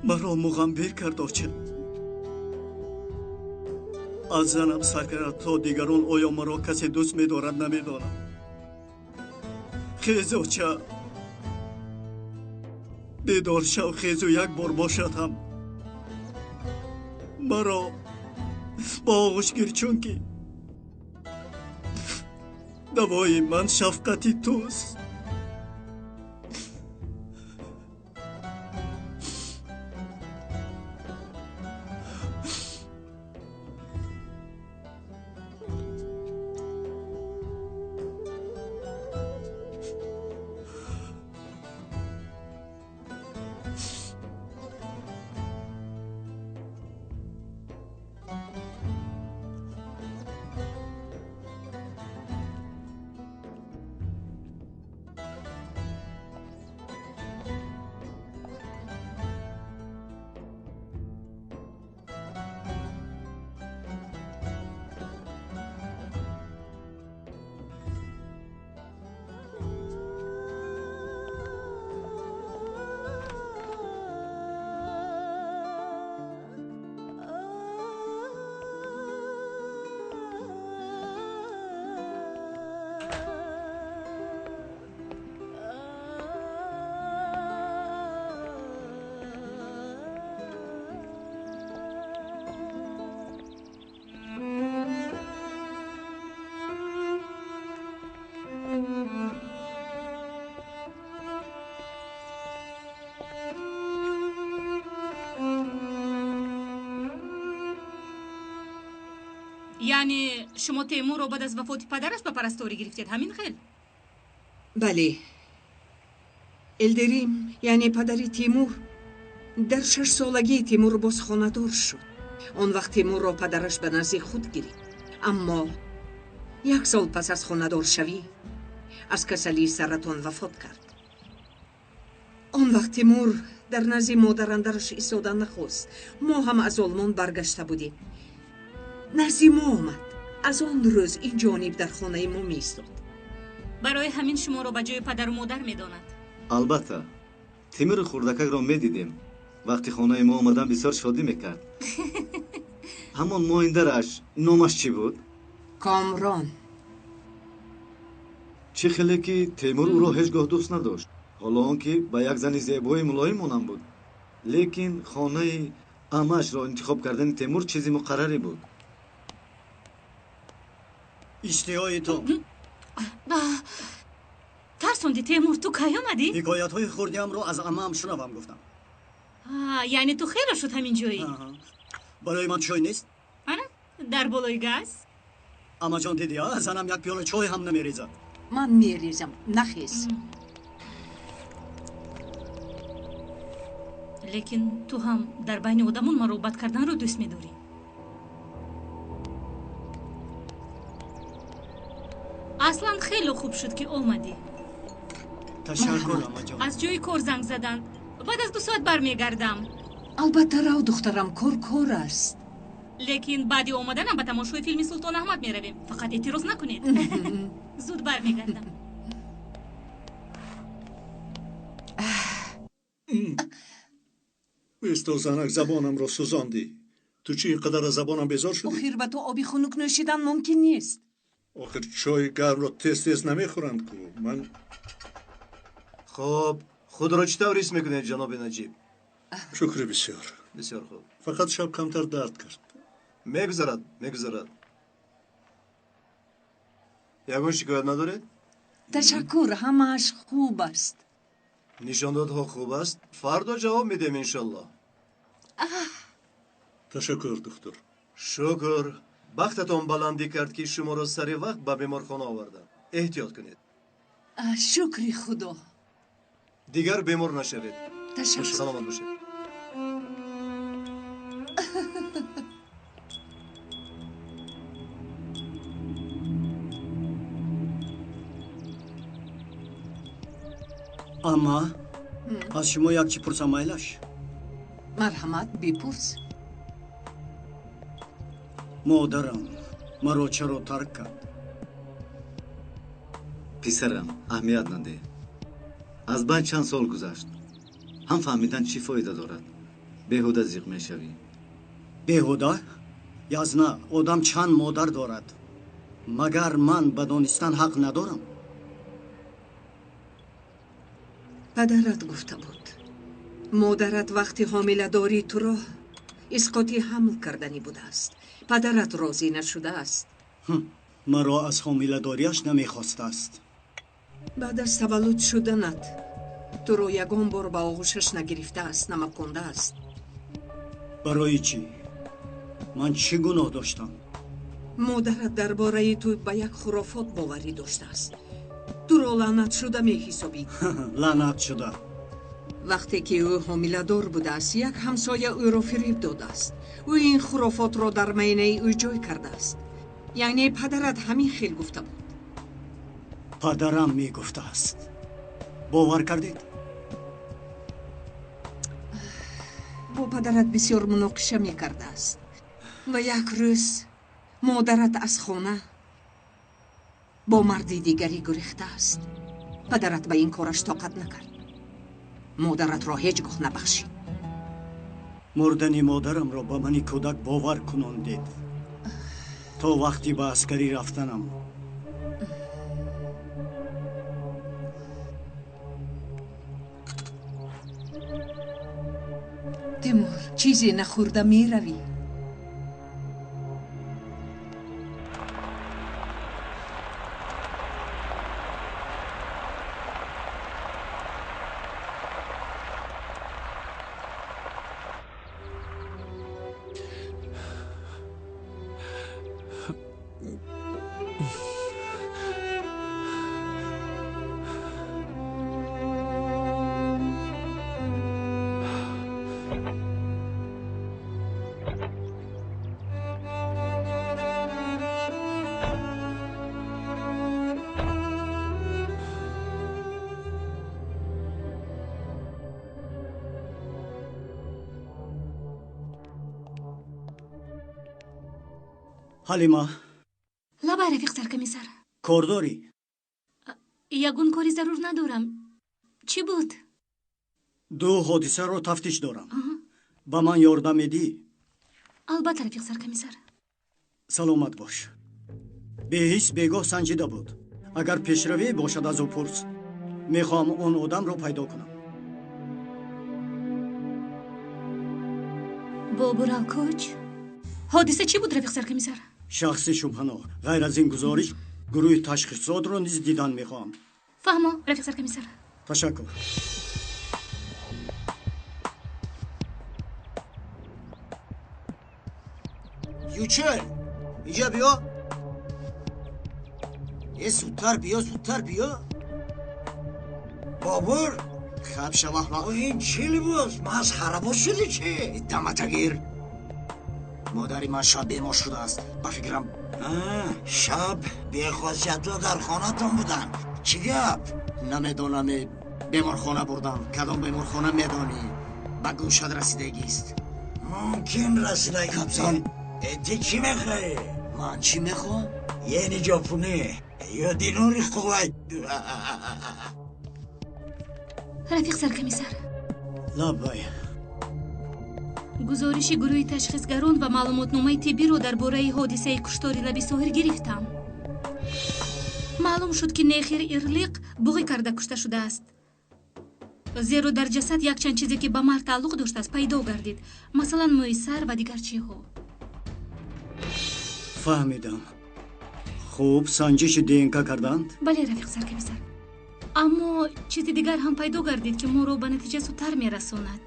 Speaker 1: маро муғамбир кард оча. аз занам сар кард то дигарон оё маро касе дӯст медорад намедонам. хез оча, бедор шав, хезу як бор бошад ҳам маро ба оғӯш гир, чунки давои ман шафқати туст.
Speaker 3: یعنی شما تیمور رو بعد از وفات پدرش به پرستاری گرفتید، همین خیل؟
Speaker 4: بله. الدریم یعنی پدر تیمور در 6 سالگی تیمور باز خانه‌دار شد. آن وقت تیمور را پدرش به نزد خود گرفت. اما 1 سال پس از خانه‌دار شوی از کسلی سرطان وفات کرد. آن وقت تیمور در نزد مادرندرش ایستاده نخواست. ما هم از آلمان برگشته بودیم. نزد ما آمد. از آن روز این جانب در خانه ما می ایستاد.
Speaker 3: برای همین شما رو به جای پدر و مادر می داند؟
Speaker 12: البته تیمور خوردکک را می دیدیم. وقتی خانه ما آمدن بسیار شادی میکرد. همون مایندرش نامش چی بود؟
Speaker 4: کامران.
Speaker 12: چی خیلی که تیمور او را هیچگاه دوست نداشت. حالا آنکه با یک زن زیبای ملایم مانند بود. لیکن خانه عمه‌اش را انتخاب کردن تیمور چیزی مقرری بود.
Speaker 1: اشتهای تو
Speaker 3: ترسوندی تیمور؟ تو کی آمدی؟
Speaker 1: حکایت های خوردیم رو از عمه‌ام شنوم گفتم.
Speaker 3: یعنی تو خیلی شد همین جایی؟
Speaker 1: برای من چای نیست؟
Speaker 3: در بالای گاز؟
Speaker 1: اما جان دیدی ها، زنم یک پیاله چای هم نمیریزد.
Speaker 14: من میریزم، نخیز.
Speaker 3: لیکن تو هم در بین آدمون مروبت کردن رو دوست می‌داری. اصلا خیلی خوب شد که اومدی.
Speaker 1: تشکر اما جان.
Speaker 3: از جای کار زنگ زدن. بعد از 2 ساعت برمیگردم.
Speaker 14: البته رو دخترم، کار است.
Speaker 3: لیکن بعدی اومدنم به تماشای فیلم سلطان احمد میرویم. فقط اعتراض نکنید. زود برمیگردم.
Speaker 11: بیستو زنک زبانم را سوزاندی. تو چی اینقدر از زبانم بیزار شدی؟
Speaker 14: آخر به تو آبی خنک نوشیدن ممکن نیست.
Speaker 11: آخر چای گرم را تیز نمیخورند کو. من
Speaker 2: خب خود را چطور حس میکنید جناب نجیب؟
Speaker 11: شکر بسیار.
Speaker 2: بسیار خوب.
Speaker 11: فقط شب کمتر درد کرد.
Speaker 2: میگذرد. یگون شکایت ندارید؟
Speaker 14: تشکر، همش خوب است.
Speaker 2: نشاندادها خوب است. فردا جواب میدیم انشالله.
Speaker 11: تشکر دکتر.
Speaker 2: شکر. بختتون بلندی کرد که شما را سر وقت به بیمارخانه آوردن. احتیاط کنید.
Speaker 14: شکری خدا.
Speaker 2: دیگر بیمار نشوید.
Speaker 14: تشکر.
Speaker 2: سلامت باشید.
Speaker 1: اما از شما یک چی پرسم مایلش؟
Speaker 14: مرحمت بپرس.
Speaker 1: مادرم مرا چرا ترک کرد؟
Speaker 12: پسرم اهمیت نده. از بعد چند سال گذشت. هم فهمیدن چی فایده دارد. беҳуда зиқ мешавӣ.
Speaker 1: беҳуда? язна одам чанд модар дорад. магар ман ба донистан ҳақ надорам?
Speaker 4: падарат гуфта буд модарат вақти ҳомиладории туро исқоти ҳамл кардани будааст. падарат розӣ нашудааст.
Speaker 1: маро аз ҳомиладориаш намехостааст.
Speaker 4: баъд аз таваллуд шуданат туро ягон бор ба оғӯшаш нагирифтааст, намакондааст.
Speaker 1: барои чӣ? ман чӣ гуноҳ доштам?
Speaker 4: модарат дар бораи ту ба як хурофот боварӣ доштааст. туро лаънат шуда меҳисобид.
Speaker 1: лаънат шуда.
Speaker 4: вақте ки ӯ ҳомиладор будааст, як ҳамсоя ӯро фиреб додааст. ӯ ин хурофотро дар майнаи ӯ ҷой кардааст. яъне падарат ҳамин хел гуфта буд.
Speaker 1: падарам мегуфтааст. бовар кардед?
Speaker 4: бо падарат бисёр муноқиша мекардааст ва як рӯз модарат аз хона бо марди дигарӣ гурехтааст. падарат ба ин кораш тоқат накард. модаратро ҳеҷ гоҳ набахшид.
Speaker 1: мурдани модарамро ба мани кӯдак бовар кунондед. то вақти ба аскарӣ рафтанам.
Speaker 14: тимур, чизе нахӯрда меравӣ?
Speaker 1: ҳалима,
Speaker 3: лабай рафиқ саркамисар.
Speaker 1: кор дорӣ?
Speaker 3: ягон кори зарур надорам. чӣ буд?
Speaker 1: ду ҳодисаро тафтиш дорам. ба ман ёрдам медиҳӣ?
Speaker 3: албатта рафиқ саркамисар.
Speaker 1: саломат бош. беҳис бегоҳ санҷида буд. агар пешравӣ бошад аз ӯ пурс. мехоҳам он одамро пайдо кунам.
Speaker 3: бобур алкоч? ҳодиса чӣ буд рафиқ саркамисар?
Speaker 1: шахси шубҳаноҳ. ғайр аз ин гузориш гурӯҳи ташхисотро низ дидан мехоҳам.
Speaker 3: фаҳмо рафиқ саркамисар.
Speaker 1: ташаккур.
Speaker 7: ючел, инҷа биё. зудтар биё, зудтар биё.
Speaker 15: бобур,
Speaker 7: хаб шаваҳма.
Speaker 15: ин чӣ либос? масхарабоз шуди чӣ?
Speaker 7: даматагир. модари ман шаб бемор шудааст. ба фикрам
Speaker 15: шаб бехосиятҳо дар хонатон буданд. чӣ гап?
Speaker 7: намедонам. беморхона бурдам. кадом беморхона медонӣ? ба гӯшат расидагист.
Speaker 15: мумкин расидаги.
Speaker 7: капсон,
Speaker 15: ти чӣ мехоҳӣ?
Speaker 7: ман чӣ мехоҳам?
Speaker 15: йени ҷопунӣ ё динори қувват.
Speaker 3: рафиқ саркамисар.
Speaker 1: лаббай.
Speaker 3: гузориши гурӯҳи ташхисгарон ва маълумотномаи тиббиро дар бораи ҳодисаи куштори лаби соҳир гирифтам. маълум шуд ки нехир ирлиқ буғӣ карда кушта шудааст. зеро дар ҷасад якчанд чизе ки ба мард тааллуқ доштааст пайдо гардид. масалан мӯи сар ва дигар чиҳо.
Speaker 1: фаҳмидам. хуб, санҷиши ДНК карданд?
Speaker 3: бале рафиқ саркамисар. аммо чизи дигар ҳам пайдо гардид ки моро ба натиҷа зудтар мерасонад.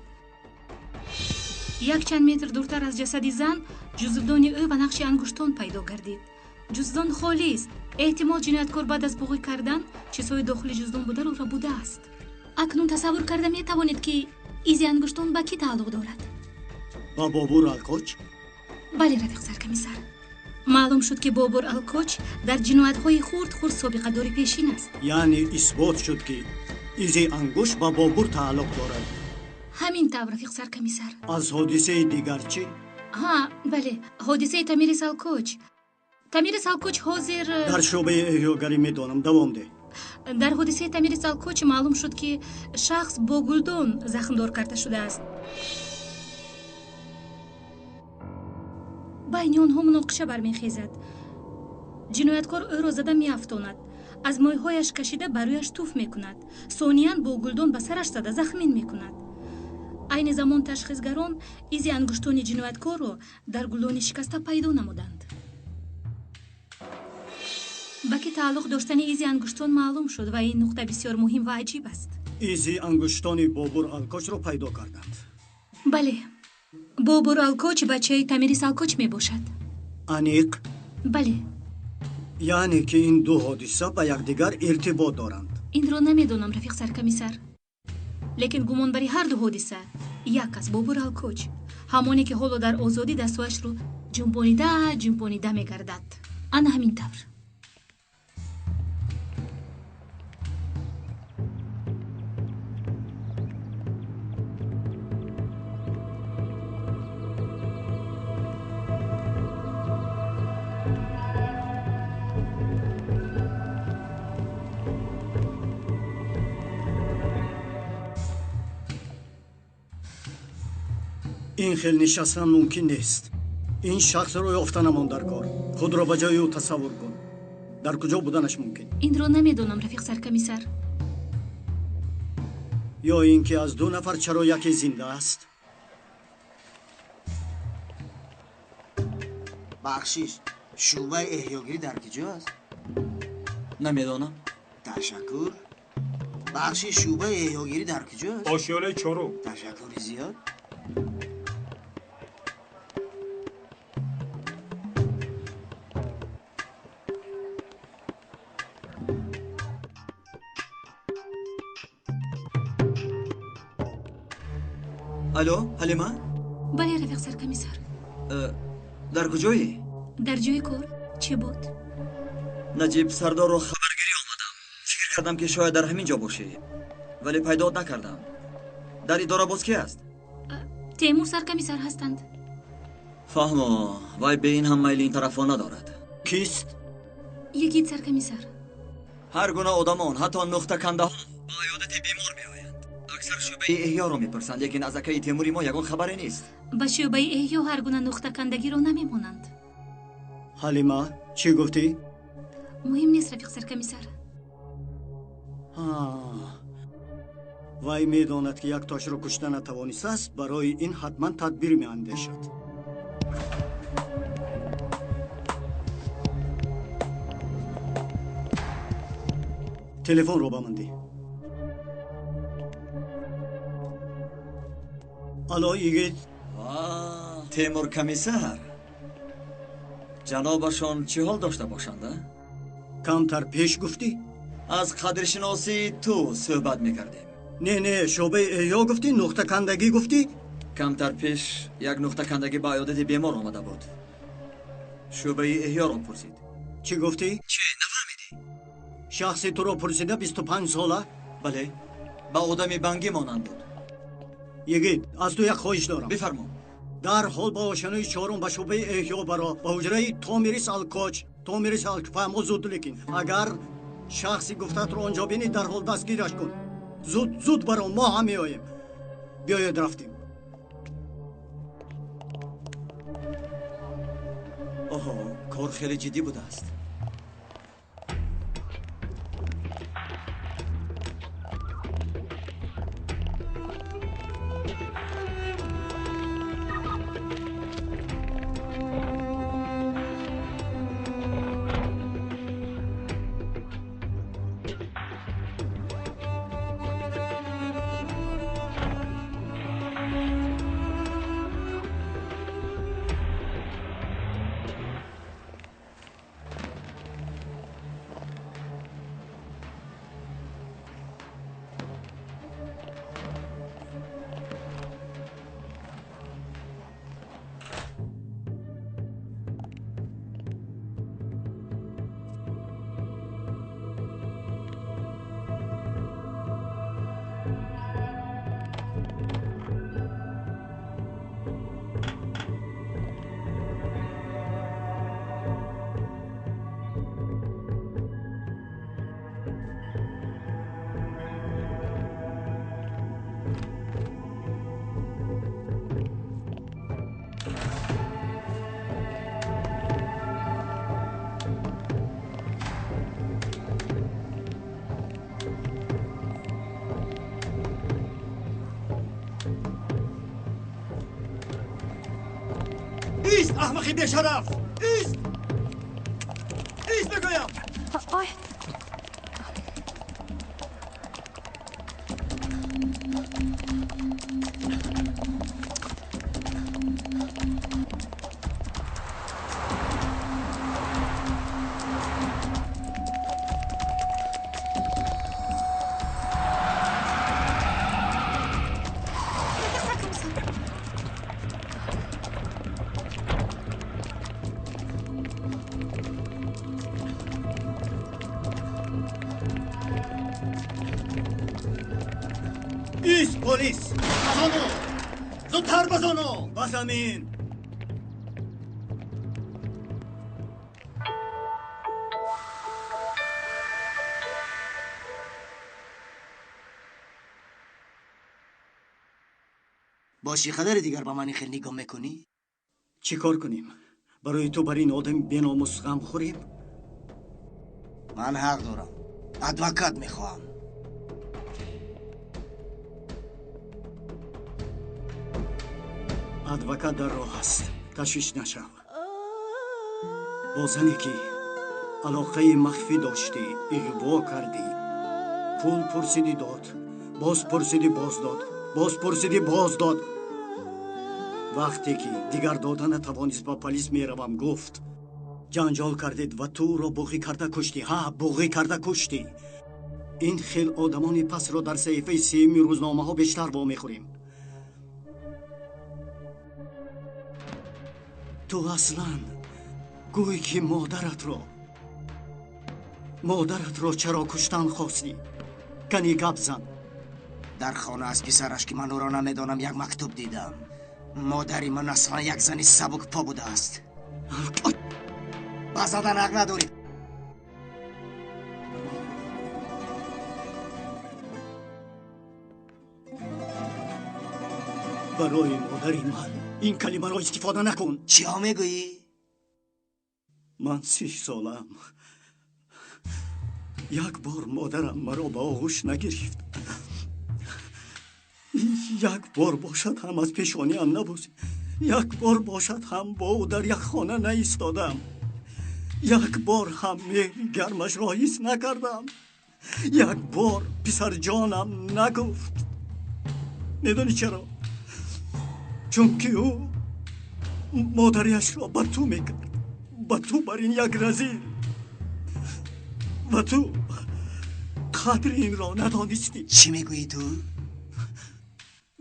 Speaker 3: якчанд метр дуртар аз ҷасади зан ҷузвдони ӯ ба нақши ангуштон пайдо гардид. ҷуздон холист. эҳтимол ҷинояткор баъд аз буғӣ кардан чизҳои дохили ҷуздон бударо будааст. акнун тасаввур карда метавонед ки изи ангуштон ба кӣ тааллуқ дорад?
Speaker 1: ба бобур алкоч?
Speaker 3: бале рафиқ саркамисар. маълум шуд ки бобур алкоч дар ҷиноятҳои хурд собиқадори пешин аст.
Speaker 1: яъне исбот шуд ки изи ангушт ба бобур тааллуқ дорад.
Speaker 3: ҳамин тавр рафиқ саркамисар.
Speaker 1: аз ҳодисаи дигар чӣ?
Speaker 3: бале, ҳодисаи Тамири Салкоч. Тамири Салкоч ҳозир
Speaker 1: дар шӯъбаи эҳёгарӣ медонам. давом деҳ.
Speaker 3: дар ҳодисаи Тамири Салкоч маълум шуд ки шахс бо гулдон захмдор карда шудааст. байни онҳо муноқиша бармехезад. ҷинояткор ӯро зада меафтонад, аз мойҳояш кашида ба рӯяш туф мекунад, сониян бо гулдон ба сараш зада захмин мекунад. айни замон ташхисгарон изи ангуштони ҷинояткорро дар гулдони шикаста пайдо намуданд. ба ки тааллуқ доштани изи ангуштон маълум шуд ва ин нуқта бисёр муҳим ва аҷиб аст.
Speaker 1: изи ангуштони бобур алкочро пайдо карданд.
Speaker 3: бале, бобур алкоч бачаи тамирис алкоч мебошад.
Speaker 1: аниқ?
Speaker 3: бале.
Speaker 1: яъне ки ин ду ҳодиса ба якдигар иртибот доранд.
Speaker 3: инро намедонам, рафиқ саркамисар. лекин гумонбари ҳар ду ҳодиса як аст, бобур алкоч, ҳамоне ки ҳоло дар озодӣ дастҳояшро ҷунбонида мегардад. ана ҳамин тавр.
Speaker 1: ин хел нишастан мумкин нест. ин шахсро ёфта намон дар кор. худро ба ҷои ӯ тасаввур кун. дар куҷо буданаш мумкин?
Speaker 3: инро намедонам, рафиқ саркамисар.
Speaker 1: ё ин ки аз ду нафар чаро яке зинда аст?
Speaker 7: бахшиш, шӯъбаи эҳёгирӣ дар киҷо аст?
Speaker 9: намедонам.
Speaker 7: ташаккур. бахшиш, шӯъбаи эҳёгирӣ дар киҷо аст?
Speaker 18: ошёлаи чорум.
Speaker 7: ташаккури зиёд.
Speaker 9: алло, ҳалима?
Speaker 3: бале, рафиқ саркамисар.
Speaker 9: дар куҷоӣ?
Speaker 3: дар ҷои кор. чӣ буд?
Speaker 9: наҷиб сардорро хабаргирӣ омадам. фикр кардам ки шояд дар ҳамин ҷо бошӣ, вале пайдоат накардам. дар идора боз ки аст?
Speaker 3: темур саркамисар ҳастанд.
Speaker 9: фаҳмо, вай be in ham mayli in тарафҳо надорад.
Speaker 1: кист?
Speaker 3: ягид саркамисар.
Speaker 9: ҳар гуна одамон, ҳатто нухтакандаҳо ба аёдати бемор меоянд. аксар шӯъбаи эҳёро мепурсанд, лекин аз акаи темури мо ягон хабаре нест.
Speaker 3: ба шӯъбаи эҳё ҳар гуна нухтакандагиро намемонанд.
Speaker 1: ҳалима, чӣ гуфтӣ?
Speaker 3: муҳим нест, рафиқ саркамисар.
Speaker 1: вай медонад ки як тошро кушта натавонистааст, барои ин ҳатман тадбир меандешад. телефонро ба ман диҳ. алло, йигит.
Speaker 9: темур комиссар, ҷанобашон чӣ ҳол дошта бошанд?
Speaker 1: камтар пеш гуфтӣ?
Speaker 9: аз қадршиносии ту суҳбат мекардем.
Speaker 1: не, шӯъбаи эҳё гуфтӣ? нухтакандагӣ гуфтӣ?
Speaker 9: камтар пеш як нухтакандагӣ ба аёдати бемор омада буд. шӯъбаи эҳёро пурсид.
Speaker 1: чӣ гуфтӣ?
Speaker 9: чӣ нафаҳмидӣ?
Speaker 1: шахси туро пурсида 25 сола?
Speaker 9: бале, ба одами бангӣ монанд буд.
Speaker 1: йигит, аз ту як хоҳиш дорам.
Speaker 9: бифармо.
Speaker 1: дарҳол ба ошинои чорум ба шӯъбаи эҳё баро, ба ҳуҷраи томирис алкоч фаҳмо зуд. лекин агар шахси гуфтатро онҷо бинӣ, дарҳол дастгираш кун. зуд баро, мо ҳам меоем. биёед рафтем.
Speaker 9: оҳо, кор хеле ҷиддӣ будааст.
Speaker 1: ایست احمقی بیشرف ایست ایست بگویم
Speaker 5: آی
Speaker 1: ایست پلیس بزانو زودتر بزانو با زمین
Speaker 7: با چی قدر دیگر با من خیلی نگاه میکنی؟
Speaker 1: چی کار کنیم؟ برای تو بر این آدم بی‌ناموس غم خوریم؟
Speaker 7: من حق دارم ادوکات میخواهم
Speaker 1: ادوکات در راه است تشویش نشو با زنی که علاقه مخفی داشتی اغوا کردی پول پرسیدی داد باز پرسیدی باز داد باز پرسیدی باز داد وقتی که دیگر دادن نتوانست با پلیس میروم گفت جنجال کردید و تو را بوغی کرده کشتی ها بوغی کرده کشتی این خیل آدمان پس را در صحیفه سیمی روزنامه ها بیشتر با میخوریم تو اصلا گویی که مادرت را چرا کشتن خواستی کنی گپ زن
Speaker 7: در خانه از پسرش که من او را نمیدانم یک مکتوب دیدم مادری من اصلا یک زنی سبک پا بوده است بزدن حق نداری
Speaker 1: برای مادری من این کلمه را استفاده نکن
Speaker 7: چی ها میگویی؟
Speaker 1: من 6 سالم یک بار مادرم مرا به آغوش نگرفت یک بار باشد هم از پیشانی هم نبوزید یک بار باشد هم با او در یک خانه نایستادم یک بار هم مهر گرمش را حس نکردم یک بار پسر جانم نگفت میدانی چرا؟ چون که او مادریش را به تو میکرد به تو بر این یک رزیل و تو قدر این را ندانستی
Speaker 7: چی میگویی تو؟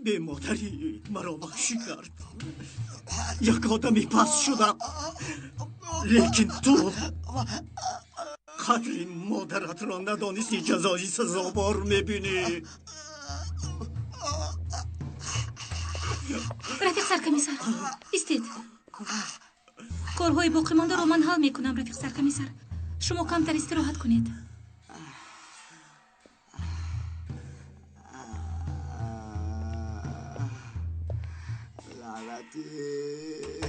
Speaker 1: به مادری مرا بخشی کرد یک آدمی پس شدم لیکن تو قدر این مادرت را ندانستی جزایی سزاوار میبینی
Speaker 3: رفیق سرکمیسر ایستید کارهای باقی مانده رو من حل میکنم رفیق سرکمیسر شما کمتر استراحت کنید
Speaker 7: لعنتی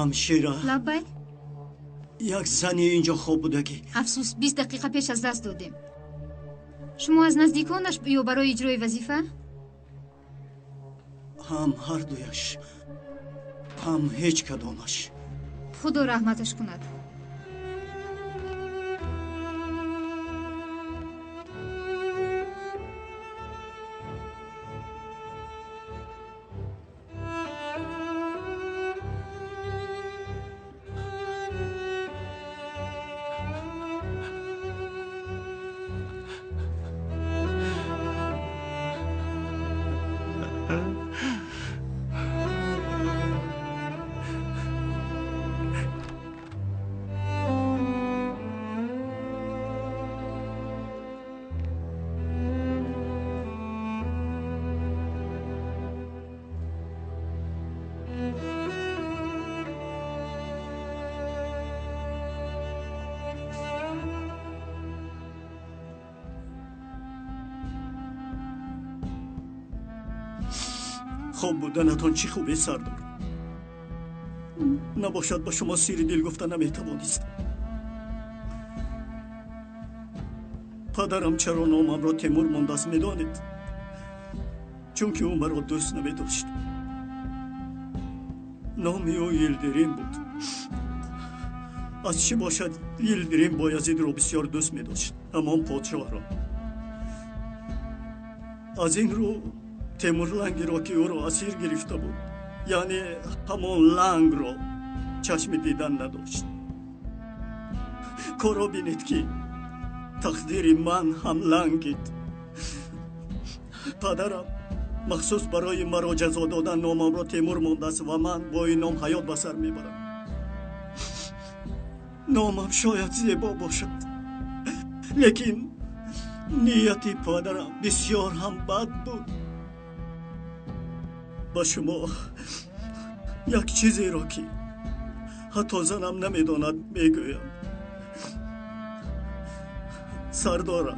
Speaker 1: همشیره
Speaker 3: لبک
Speaker 1: یک زنی اینجا خواب بوده که
Speaker 8: افسوس 20 دقیقه پیش از دست دادیم شما از نزدیکانش یا برای اجرای وظیفه؟
Speaker 1: هم هر دویش هم هیچ کدامش
Speaker 8: خدا رحمتش کند
Speaker 1: خوب بودنتان چی خوبه سردار. نباشد با شما سیر دل گفتن نمیتوانستم. پدرم چرا نامم را تیمور ماندست میدانید؟ چون که او مرا دوست نمیداشت. نامی او یلدریم بود. از چی باشد یلدریم بایزید را بسیار دوست میداشت، همان پادشاه را. از این رو تیمور لنگی را که او را اسیر گرفته بود، یعنی همان لنگ را چشم دیدن نداشت. کارا بینید که تقدیر من هم لنگید. پدرم مخصوص برای مرا جزا دادن نامم را تیمور مانده است و من با این نام حیات به سر میبرم. نامم شاید زیبا باشد، لیکن نیتی پدرم بسیار هم بد بود. با شما یک چیزی را که حتی زنم نمیداند میگویم. سردارم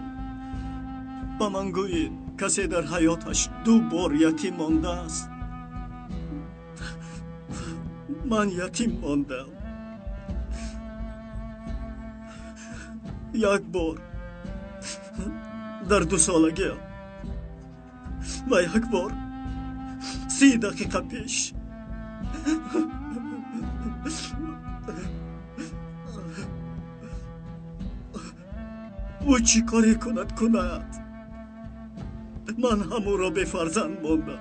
Speaker 1: با من گویید کسی در حیاتش 2 بار یتیم مانده است. من یتیم ماندم. یک بار در 2 سالگیم و یک بار 30 دقیقه پیش. او چی کاری کند من همو را به فرزند ماندم.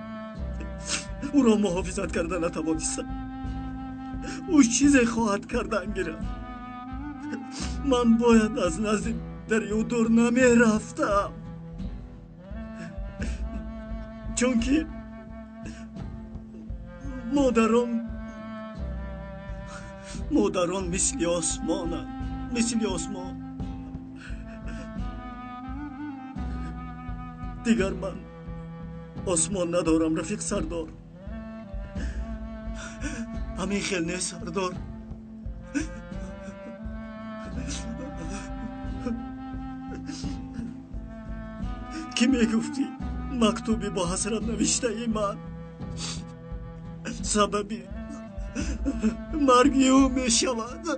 Speaker 1: او را محافظت کردن نتوانستم. او چیزی خواهد کردن گیرم. من باید از نزد در او دور نمی رفتم، چون که مادران مثل آسمانند، مثل آسمان. دیگر من آسمان ندارم رفیق سردار. همین خیل نیست سردار. کی میگفتی مکتوبی با حسرت نوشته ای من سببی مرگی او میشود؟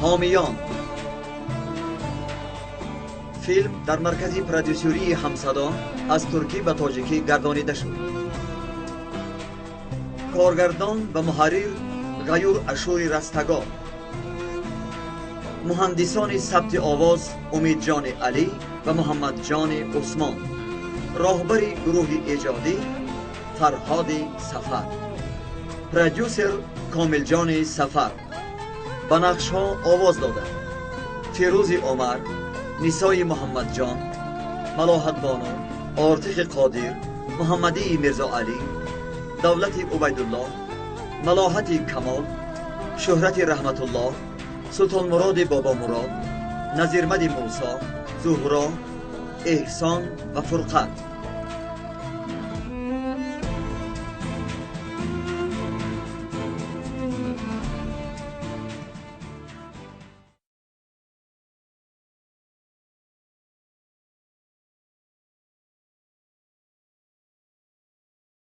Speaker 9: حامیان فیلم در مرکز پرودیوسری همصدا از ترکی به تاجیکی گردانیده شد. کارگردان و محرر غیور اشوری رستگار. مهندسان ثبت آواز امید جان علی و محمد جان عثمان. راهبر گروه ایجادی فرهاد سفر. پرودیوسر کامل جان سفر. به نقش ها آواز داده فیروز عمر، نسای محمد جان، ملاحت بانو، آرتق قادر، محمدی مرزا علی، دولت عبیدالله، ملاحت کمال، شهرت رحمت الله، سلطان مراد بابا مراد، نظیرمد موسی، زهرا، احسان و فرقت.